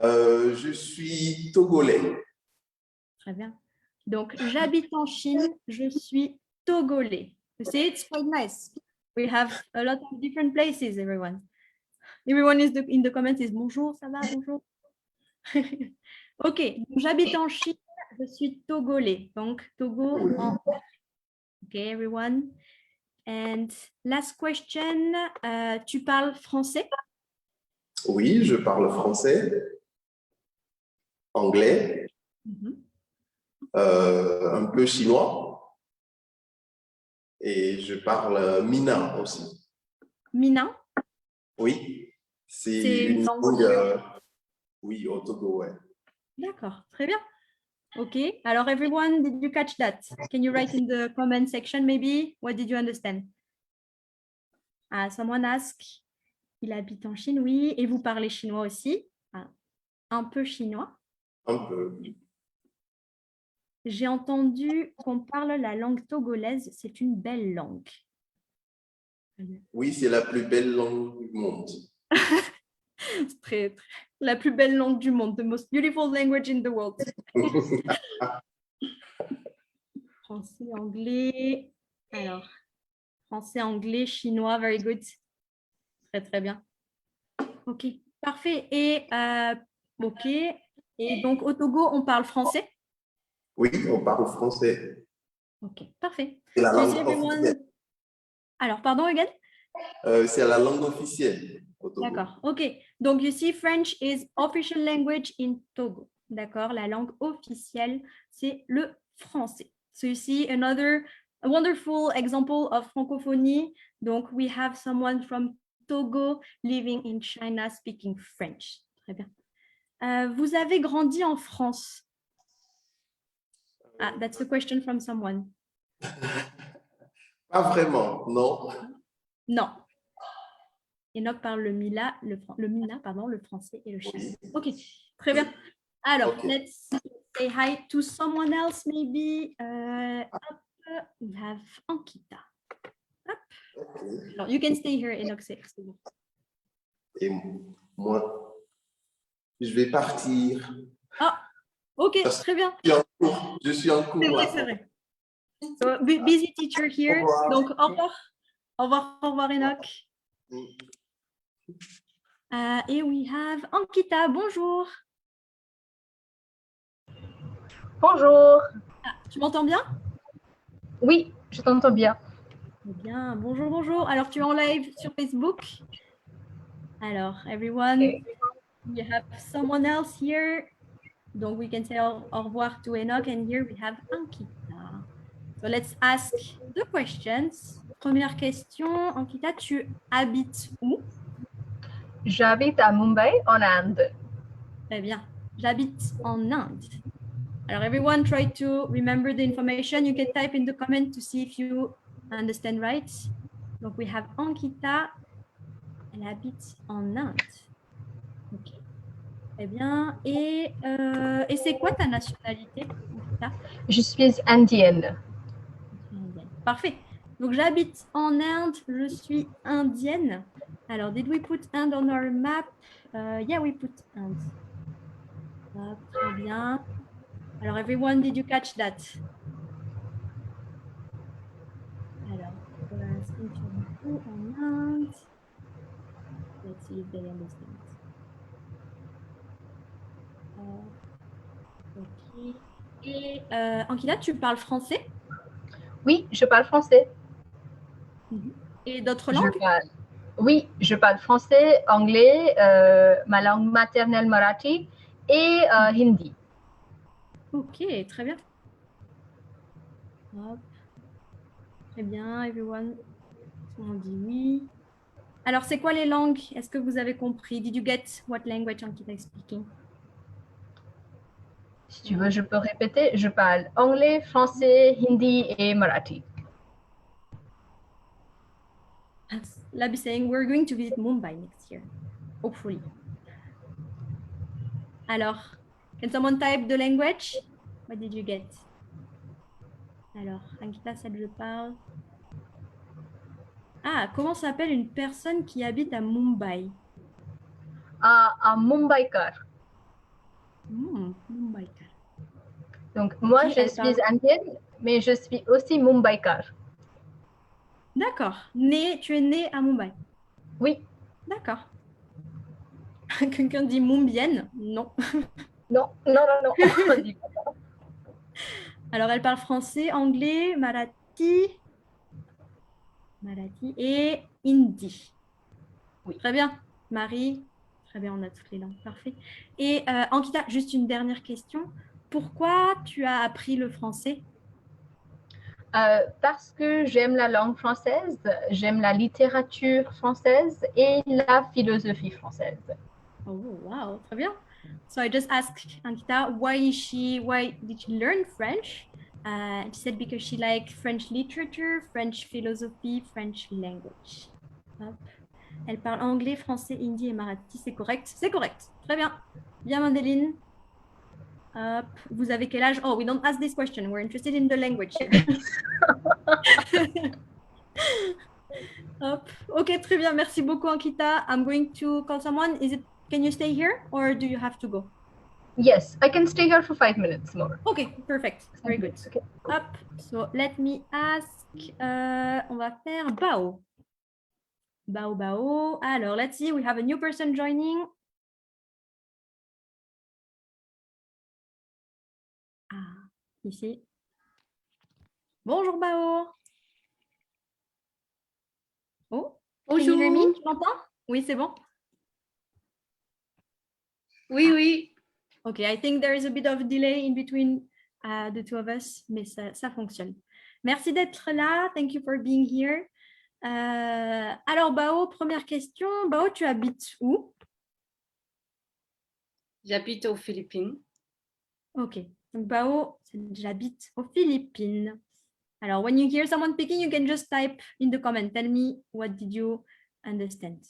Je suis togolais. Très bien. Donc, j'habite en Chine, je suis togolais. You see, it's quite nice. We have a lot of different places, everyone. Everyone is in the comments is bonjour, ça va, bonjour. Ok, j'habite en Chine, je suis togolais. Donc, Togo en... Ok, everyone. And last question, tu parles français? Oui, je parle français, anglais, un peu chinois, et je parle Mina aussi. Mina? Oui, c'est une langue, oui, au Togo, ouais. D'accord, très bien. Ok, alors everyone, did you catch that? Can you write in the comment section maybe? What did you understand? Someone ask, il habite en Chine, oui, et vous parlez chinois aussi? Un peu chinois? Un peu. J'ai entendu qu'on parle la langue togolaise, c'est une belle langue. Oui, c'est la plus belle langue du monde. Très, la plus belle langue du monde, the most beautiful language in the world. Français, anglais. Alors, français, anglais, chinois, very good. Très, très bien. Ok. Parfait. Et OK. Et donc au Togo, on parle français? Oui, on parle français. OK, parfait. C'est la So you see langue officielle. everyone. Alors, pardon, again? C'est la langue officielle au Togo. D'accord. OK. Donc, you see, French is official language in Togo. D'accord. La langue officielle, c'est le français. So you see another a wonderful example of francophonie. Donc, we have someone from Togo living in China speaking French. Très bien. Vous avez grandi en France? Ah, that's a question from someone. Pas vraiment, non. Non. Enoch parle le Mila, le Mina, pardon, le français et le chinois. Oui. OK, très bien. Alors, Ok. let's say hi to someone else, maybe. Hop, we have Ankita. Hop. Alors, you can stay here, Enoch, c'est bon. Et moi, je vais partir. Ah, OK, très bien. Je suis en cours. C'est vrai, c'est vrai. So, busy teacher here. Au revoir. Donc, au revoir. Au revoir, au revoir, Enoch. Et we have Ankita. Bonjour. Bonjour. Ah, tu m'entends bien? Oui, je t'entends bien. Très bien. Bonjour, bonjour. Alors, tu es en live sur Facebook? Alors, everyone, we have someone else here. Donc, we can say au revoir to Enoch, and here we have Ankita. So, let's ask the questions. Première question, Ankita, tu habites où? J'habite à Mumbai, en Inde. Très bien. J'habite en Inde. Alors, everyone, try to remember the information. You can type in the comment to see if you understand right. Donc, we have Ankita. Elle habite en Inde. OK. Très bien. Et c'est quoi ta nationalité, Ankita? Je suis indienne. Indienne. Parfait. Donc, j'habite en Inde. Je suis indienne. Alors, did we put Inde on our map? Yeah, we put Inde. Très bien. Alors, everyone, did you catch that? Alors, est-ce que tu habites où en Inde? Let's see if they understand. OK. Et Ankita, tu parles français? Oui, je parle français. Et d'autres Je langues? Oui, je parle français, anglais, ma langue maternelle marathi et hindi. OK, très bien. Hop. Très bien, everyone. On dit oui. Alors, c'est quoi les langues? Est-ce que vous avez compris? Did you get what language Ankita is speaking? Si tu veux, je peux répéter. Je parle anglais, français, hindi et marathi. Labi saying we're going to visit Mumbai next year, hopefully. Alors, can someone type the language? What did you get? Alors, Ankita, celle je parle. Ah, comment s'appelle une personne qui habite à Mumbai? À Mumbaikar. Mumbaikar. Donc, moi, Okay, je suis indienne, mais je suis aussi Mumbaikar. D'accord. Tu es née à Mumbai? Oui. D'accord. Quelqu'un dit Mumbienne? Non. Non, non, non, non. Alors, elle parle français, anglais, marathi et hindi. Oui. Très bien. Marie, très bien, on a toutes les langues. Parfait. Et Ankita, juste une dernière question. Pourquoi tu as appris le français? Parce que j'aime la langue française, j'aime la littérature française et la philosophie française. Oh, wow, très bien. So I just asked Ankita why did she learn French? She said because she liked French literature, French philosophy, French language. Hop. Elle parle anglais, français, hindi et marathi. C'est correct? C'est correct. Très bien. Bien, Mandeline. Hop. Vous avez quel âge? Oh, we don't ask this question. We're interested in the language. Hop. Ok, très bien. Merci beaucoup, Ankita. I'm going to call someone. Can you stay here or do you have to go? Yes, I can stay here for 5 minutes more. Okay, perfect. Very good. Okay. Hop. So let me ask. On va faire Bao. Bao, Bao. Alors, let's see. We have a new person joining. ici. Bonjour Bao. Oh, can you hear me? Bonjour. Tu m'entends? Oui, c'est bon. Oui, oui. Okay, I think there is a bit of delay in between the two of us, mais ça fonctionne. Merci d'être là. Thank you for being here. Alors, Bao, première question. Bao, tu habites où? J'habite aux Philippines. Ok. Donc, Bao, j'habite aux Philippines. Alors, when you hear someone speaking, you can just type in the comment. Tell me what did you understand.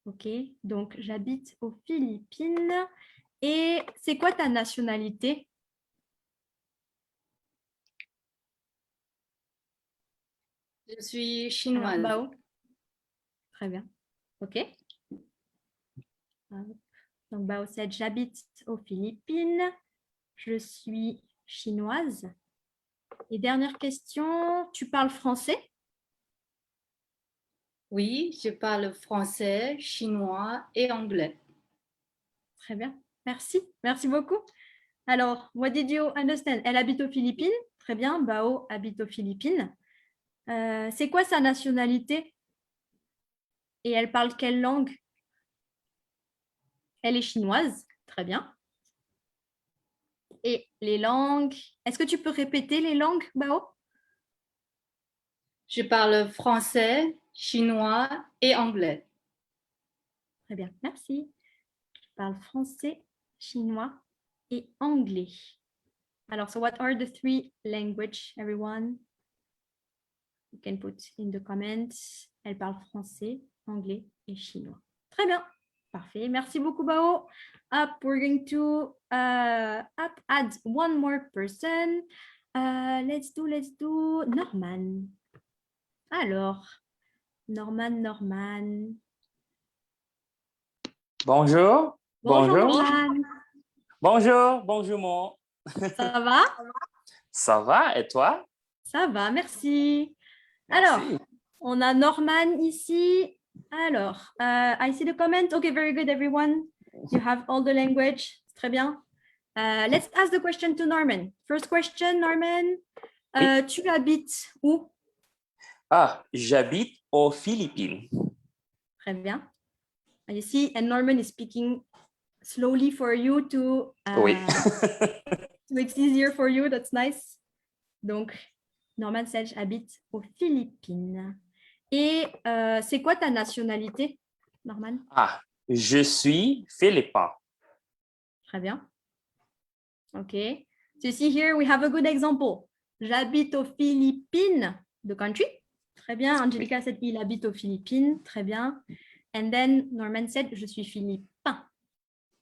Ok. Donc, j'habite aux Philippines. Et c'est quoi ta nationalité? Je suis Alors, chinoise. Bao. Très bien. Ok. Donc, Bao said, j'habite aux Philippines. Je suis chinoise. Et dernière question, tu parles français? Oui, je parle français, chinois et anglais. Très bien. Merci. Merci beaucoup. Alors, what did you understand? Elle habite aux Philippines. Très bien. Bao habite aux Philippines. C'est quoi sa nationalité? Et elle parle quelle langue? Elle est chinoise. Très bien. Et les langues, est-ce que tu peux répéter les langues, Bao? Je parle français, chinois et anglais. Très bien, merci. Je parle français, chinois et anglais. Alors, so what are the three languages, everyone? You can put in the comments. Elle parle français, anglais et chinois. Très bien. Parfait. Merci beaucoup, Bao. Up, we're going to add one more person. Let's do Norman. Alors, Norman. Bonjour. Bonjour, Bonjour. Norman. Bonjour, mon. Ça va? Ça va, et toi? Ça va, merci. Merci. Alors, on a Norman ici. Alors, I see the comment. Okay, very good, everyone. You have all the language. Très bien. Let's ask the question to Norman. First question, Norman. Oui. Tu habites où? Ah, j'habite aux Philippines. Très bien. You see, and Norman is speaking slowly for you to Oui. so it's easier for you. That's nice. Donc, Norman said, j'habite aux Philippines. Et c'est quoi ta nationalité, Norman? Ah, je suis philippin. Très bien. OK. So you see here, we have a good example. J'habite aux Philippines, the country. Très bien. Angelica said, il habite aux Philippines. Très bien. And then Norman said, je suis philippin.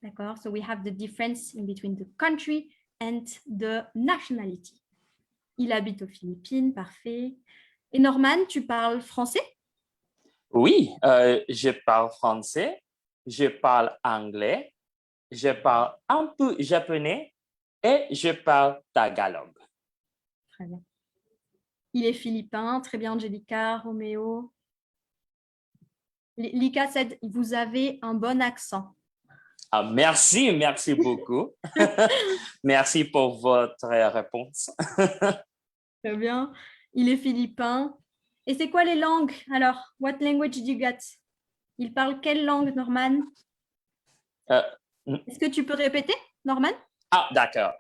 D'accord. So we have the difference in between the country and the nationality. Il habite aux Philippines. Parfait. Et Norman, tu parles français? Oui, je parle français, je parle anglais, je parle un peu japonais et je parle tagalog. Très bien. Il est philippin. Très bien, Angelica, Roméo. Lika said, vous avez un bon accent. Ah, merci beaucoup. Merci pour votre réponse. Très bien. Il est philippin. Et c'est quoi les langues? Alors, what language do you get? Il parle quelle langue, Norman? Est-ce que tu peux répéter, Norman? Ah, d'accord.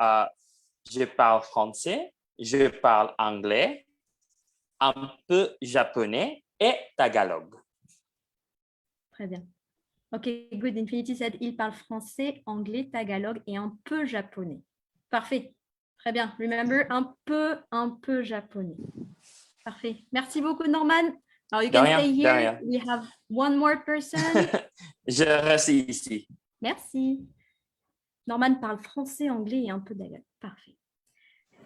Je parle français, je parle anglais, un peu japonais et tagalog. Très bien. Ok, good. Infinity said, il parle français, anglais, tagalog et un peu japonais. Parfait. Très bien. Remember, un peu japonais. Parfait. Merci beaucoup, Norman. Alors, you can stay here. We have one more person. Je reste ici. Merci. Norman parle français, anglais et un peu tagalog. Parfait.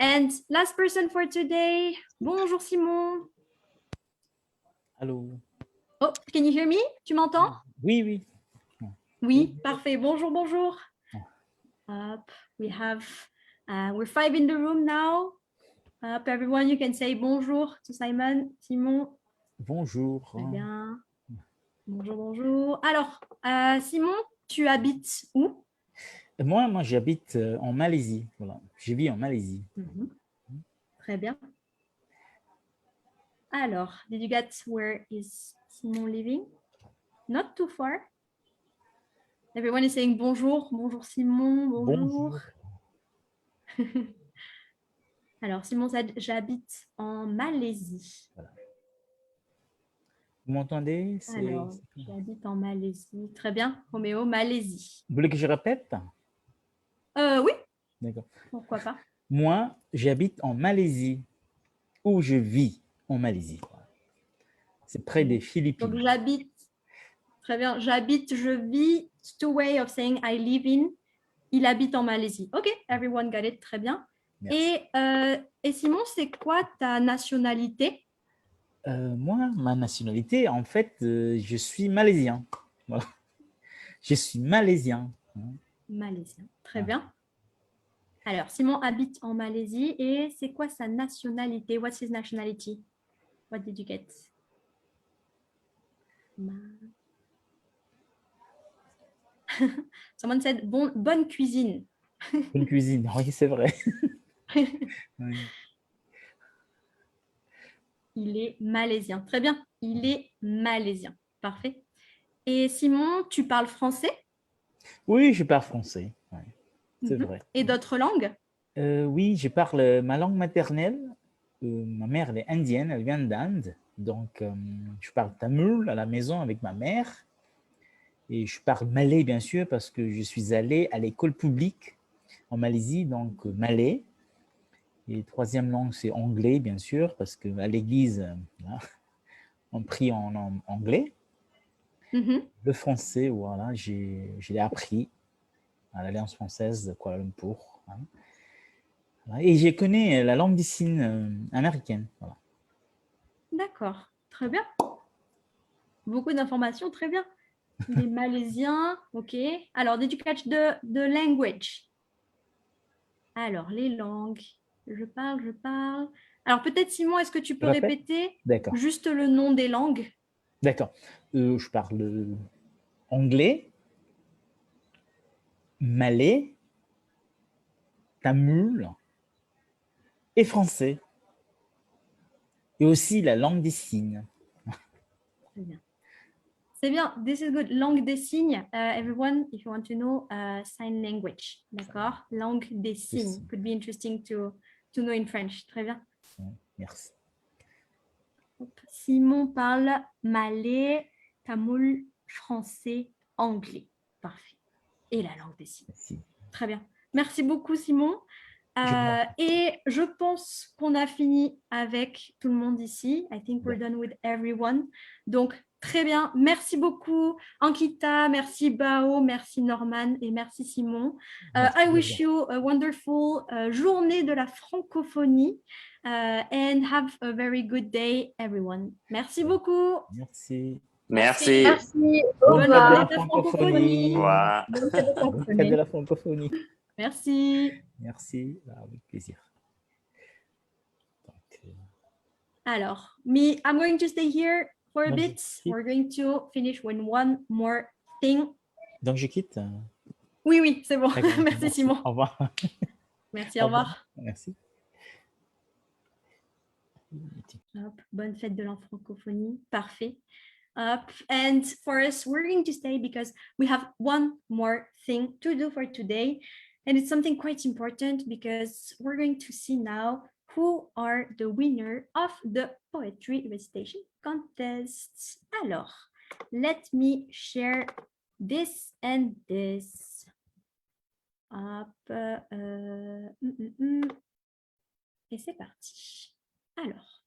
And last person for today. Bonjour, Simon. Allô. Oh, can you hear me? Tu m'entends? Oui. Oui, parfait. Bonjour. Up, we have, we're 5 in the room now. Up, everyone, you can say bonjour to Simon. Bonjour. Très bien. Bonjour. Alors, Simon, tu habites où? Moi, j'habite en Malaisie. Voilà. Je vis en Malaisie. Mhm. Très bien. Alors, did you get where is Simon living? Not too far. Everyone is saying bonjour, bonjour Simon, bonjour. Alors, Simon, j'habite en Malaisie. Vous m'entendez? Alors, j'habite en Malaisie. Très bien, Roméo, Malaisie. Vous voulez que je répète? Oui, D'accord. pourquoi pas. Moi, j'habite en Malaisie, où je vis en Malaisie. C'est près des Philippines. Donc, j'habite, très bien, j'habite, je vis, it's two way of saying I live in, il habite en Malaisie. OK, everyone got it, très bien. Merci. Et Simon, c'est quoi ta nationalité? Moi, ma nationalité, en fait, je suis malaisien. Voilà. Je suis malaisien. Malaisien, très bien. Alors, Simon habite en Malaisie et c'est quoi sa nationalité? What's his nationality? What did you get? Someone said bonne cuisine. Bonne cuisine, oui, c'est vrai. Oui. Il est malaisien. Très bien, il est malaisien. Parfait. Et Simon, tu parles français? Oui, je parle français. Ouais, c'est vrai. Et d'autres langues? Oui, je parle ma langue maternelle. Ma mère, elle est indienne, elle vient d'Inde. Donc, je parle tamoul à la maison avec ma mère. Et je parle malais, bien sûr, parce que je suis allé à l'école publique en Malaisie, donc malais. Et troisième langue, c'est anglais, bien sûr, parce qu'à l'église, on prie en anglais. Le français, voilà, je l'ai appris à l'Alliance française de Kuala Lumpur. Et je connais la langue des signes américaine. Voilà. D'accord, très bien. Beaucoup d'informations, très bien. Les Malaisiens, ok. Alors, did you catch the language? Alors, les langues. Je parle. Alors, peut-être, Simon, est-ce que tu peux répéter juste le nom des langues? D'accord. Je parle anglais, malais, tamoul et français. Et aussi la langue des signes. Très bien. C'est bien. This is good. Langue des signes. Everyone, if you want to know, sign language. D'accord? Langue des signes. Could be interesting to know in French. Très bien. Merci. Simon parle malais, tamoul, français, anglais. Parfait. Et la langue des signes. Merci. Très bien. Merci beaucoup, Simon. Et je pense qu'on a fini avec tout le monde ici. I think we're done with everyone. Donc, très bien. Merci beaucoup, Ankita. Merci, Bao. Merci, Norman. Et merci, Simon. I wish you a wonderful journée de la francophonie. And have a very good day, everyone. Merci beaucoup. Merci. Merci. Merci. Au Bonne revoir. fête de la francophonie. Au revoir. Bonne fête de Bonne fête de la francophonie. Merci. Merci, avec plaisir. Donc, Alors, I'm going to stay here for a bit. We're going to finish with one more thing. Donc, je quitte. Oui, c'est bon. Merci, Simon. Au revoir. Merci, au revoir. Merci. Hop, bonne fête de la francophonie. Parfait. And for us, we're going to stay because we have one more thing to do for today. And it's something quite important because we're going to see now who are the winner of the poetry recitation contest. Alors, let me share this and this. Hop, et c'est parti. Alors,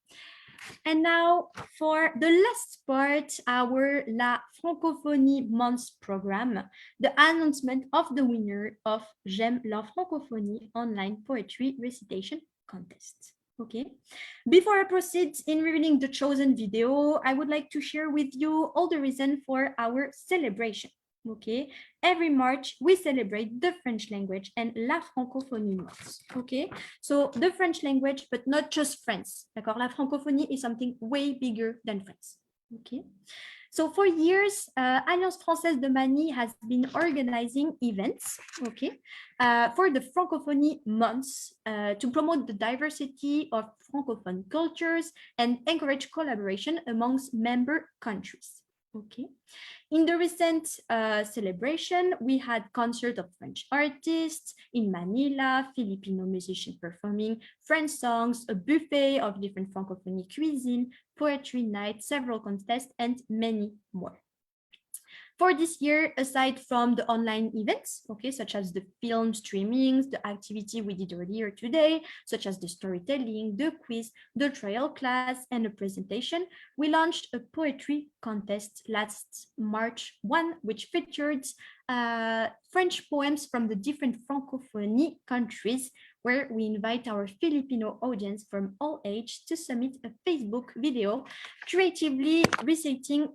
and now for the last part, our La Francophonie Month program, the announcement of the winner of J'aime la francophonie online poetry recitation contest. Okay, before I proceed in revealing the chosen video, I would like to share with you all the reason for our celebration. Okay, every March we celebrate the French language and la francophonie month. Okay, so the French language, but not just France. D'accord, la francophonie is something way bigger than France. Okay. So for years, Alliance Française de Manille has been organizing events, okay, for the Francophonie months to promote the diversity of Francophone cultures and encourage collaboration amongst member countries. Okay. In the recent celebration, we had concert of French artists in Manila, Filipino musicians performing French songs, a buffet of different Francophonie cuisine, poetry night, several contests, and many more. For this year, aside from the online events, okay, such as the film streamings, the activity we did earlier today, such as the storytelling, the quiz, the trial class, and the presentation, we launched a poetry contest last March 1, which featured French poems from the different Francophonie countries, where we invite our Filipino audience from all ages to submit a Facebook video creatively reciting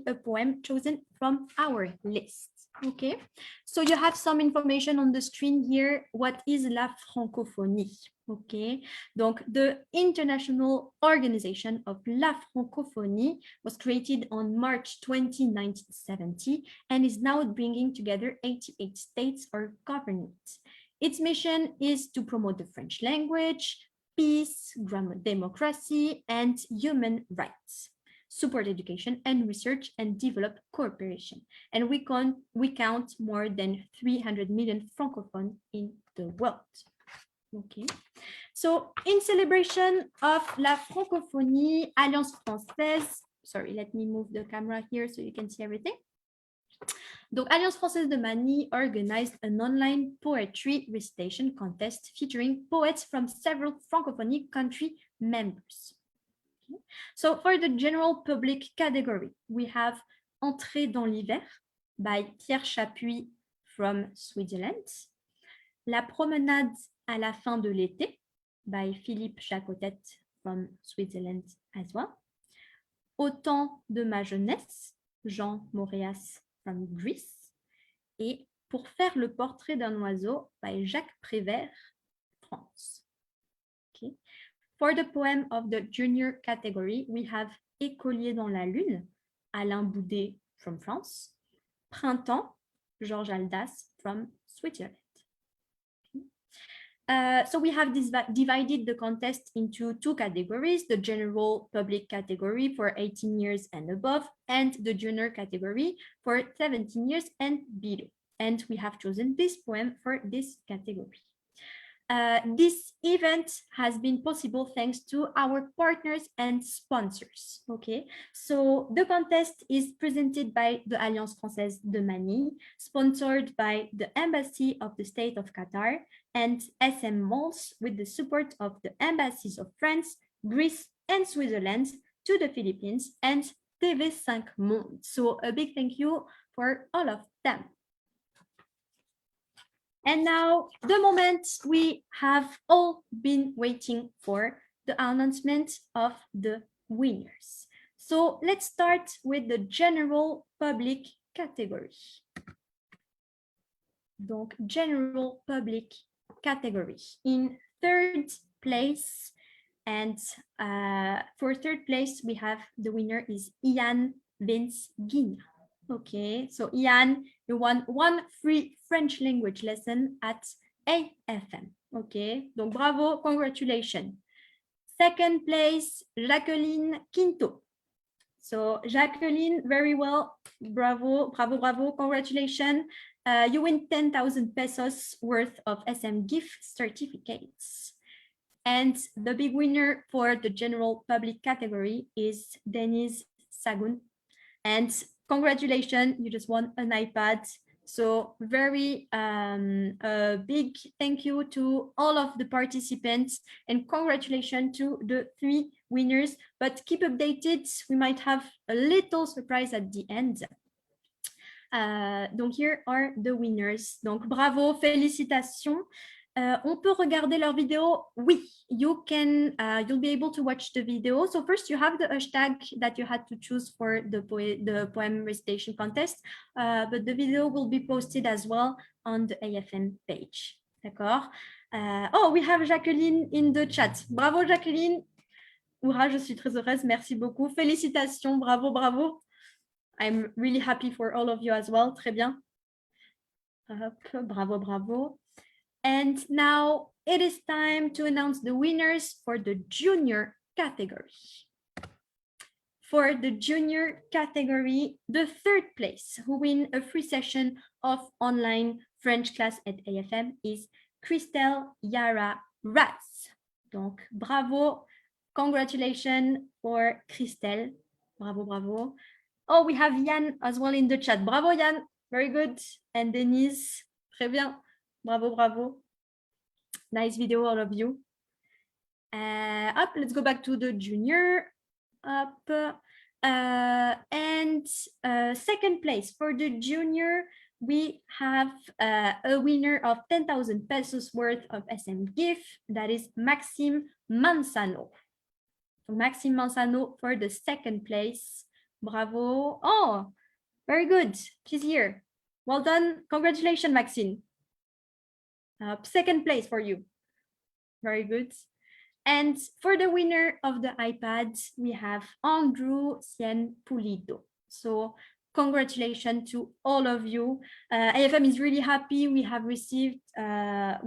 a poem chosen from our list. Okay, so you have some information on the screen here. What is la francophonie? Okay, donc the International Organization of la Francophonie was created on March 20, 1970, and is now bringing together 88 states or governments. Its mission is to promote the French language, peace, democracy, and human rights, support education and research, and develop cooperation. And we count more than 300 million francophones in the world. Okay, so in celebration of la francophonie, Alliance Française, sorry, let me move the camera here so you can see everything. Donc, Alliance Française de Manille organized an online poetry recitation contest featuring poets from several Francophonie country members. Okay. So for the general public category, we have Entrée dans l'hiver by Pierre Chapuis from Switzerland, La promenade à la fin de l'été by Philippe Jacotet from Switzerland as well, Au temps de ma jeunesse, Jean Moréas from Greece, et Pour faire le portrait d'un oiseau by Jacques Prévert, France. Okay. For the poem of the junior category, we have Écolier dans la lune, Alain Boudet from France, Printemps, Georges Aldas from Switzerland. So we have divided the contest into two categories, the general public category for 18 years and above, and the junior category for 17 years and below. And we have chosen this poem for this category. This event has been possible thanks to our partners and sponsors. Okay, so the contest is presented by the Alliance Française de Manille, sponsored by the Embassy of the State of Qatar and SM Malls, with the support of the embassies of France, Greece, and Switzerland to the Philippines, and TV5 Monde. So a big thank you for all of them. And now, the moment we have all been waiting for, the announcement of the winners. So let's start with the general public category. Donc, general public category. In third place, and for third place, we have the winner is Ian Vince Guigna. Okay, so Ian, you won one free French language lesson at AFM. Okay, donc bravo, congratulations. Second place, Jacqueline Quinto. So Jacqueline, very well, bravo, bravo, bravo, congratulations. You win 10,000 pesos worth of SM gift certificates. And the big winner for the general public category is Denise Sagun. And congratulations, you just won an iPad. So very a big thank you to all of the participants, and congratulations to the 3 winners. But keep updated, we might have a little surprise at the end. Donc here are the winners. Donc bravo, félicitations. On peut regarder leur vidéo? Oui, you can, you'll be able to watch the video. So first you have the hashtag that you had to choose for the poem recitation contest, but the video will be posted as well on the AFM page. D'accord? Oh, we have Jacqueline in the chat. Bravo, Jacqueline. Oura, je suis très heureuse. Merci beaucoup. Félicitations. Bravo, bravo. I'm really happy for all of you as well. Très bien. Hop, bravo, bravo. And now it is time to announce the winners for the junior category. For the junior category, the third place who win a free session of online French class at AFM is Christelle Yara Raz. Donc, bravo. Congratulations for Christelle. Bravo, bravo. Oh, we have Yann as well in the chat. Bravo, Yann. Very good. And Denise. Très bien. Bravo, bravo. Nice video, all of you. Up, let's go back to the junior. Up. And second place for the junior, we have a winner of 10,000 pesos worth of SM gift. That is Maxime Manzano. So Maxime Manzano for the second place. Bravo. Oh, very good. She's here. Well done. Congratulations, Maxine. Second place for you. Very good. And for the winner of the iPad, we have Andrew Cien Pulido. So congratulations to all of you. AFM is really happy. We have received a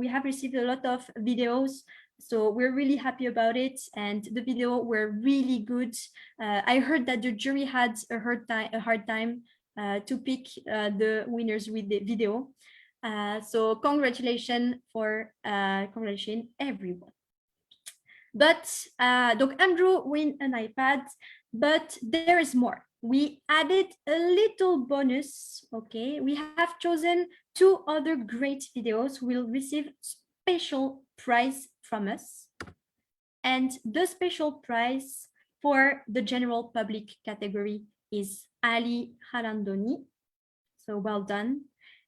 lot of videos. So we're really happy about it. And the video were really good. I heard that the jury had a hard time to pick the winners with the video. So congratulations everyone. But donc Andrew win an iPad, but there is more. We added a little bonus. Okay, we have chosen 2 other great videos who will receive special prize from us. And the special prize for the general public category is Ali Halandoni. So well done.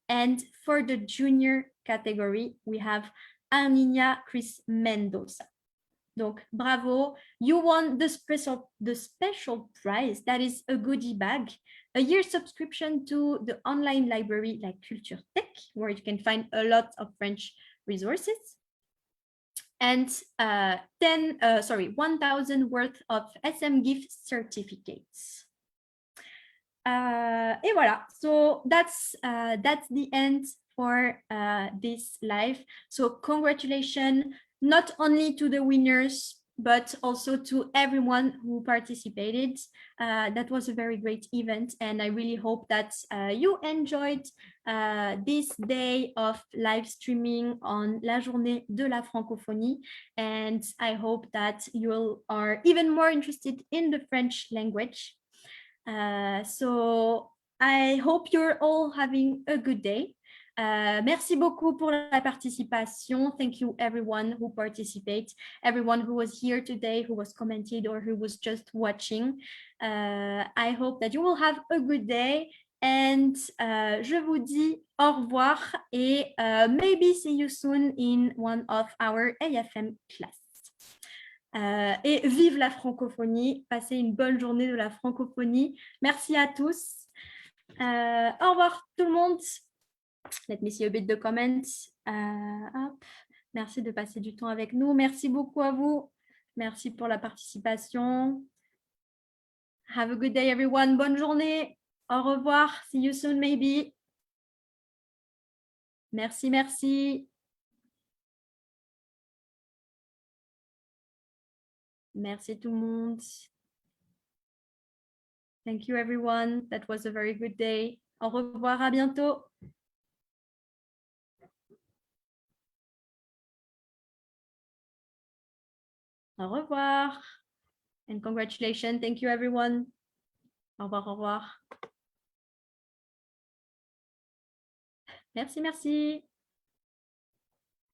And for the junior category, we have Arninia Chris Mendoza. Donc, bravo. You won the special prize. That is a goodie bag, a year subscription to the online library like Culture Tech, where you can find a lot of French resources. And 1,000 worth of SM gift certificates. Et voilà. So that's the end for this live. So congratulations, not only to the winners, but also to everyone who participated. That was a very great event, and I really hope that you enjoyed this day of live streaming on La Journée de la Francophonie, and I hope that you are even more interested in the French language. So I hope you're all having a good day. Merci beaucoup pour la participation. Thank you everyone who participated, everyone who was here today, who was commented or who was just watching. I hope that you will have a good day, and je vous dis au revoir et maybe see you soon in one of our AFM class. Et vive la francophonie, passez une bonne journée de la francophonie. Merci à tous. Au revoir tout le monde. Let me see a bit the comments. Hop. Merci de passer du temps avec nous. Merci beaucoup à vous. Merci pour la participation. Have a good day, everyone. Bonne journée. Au revoir. See you soon, maybe. Merci, merci. Merci tout le monde. Thank you, everyone. That was a very good day. Au revoir, à bientôt. Au revoir. And congratulations. Thank you, everyone. Au revoir, au revoir. Merci, merci.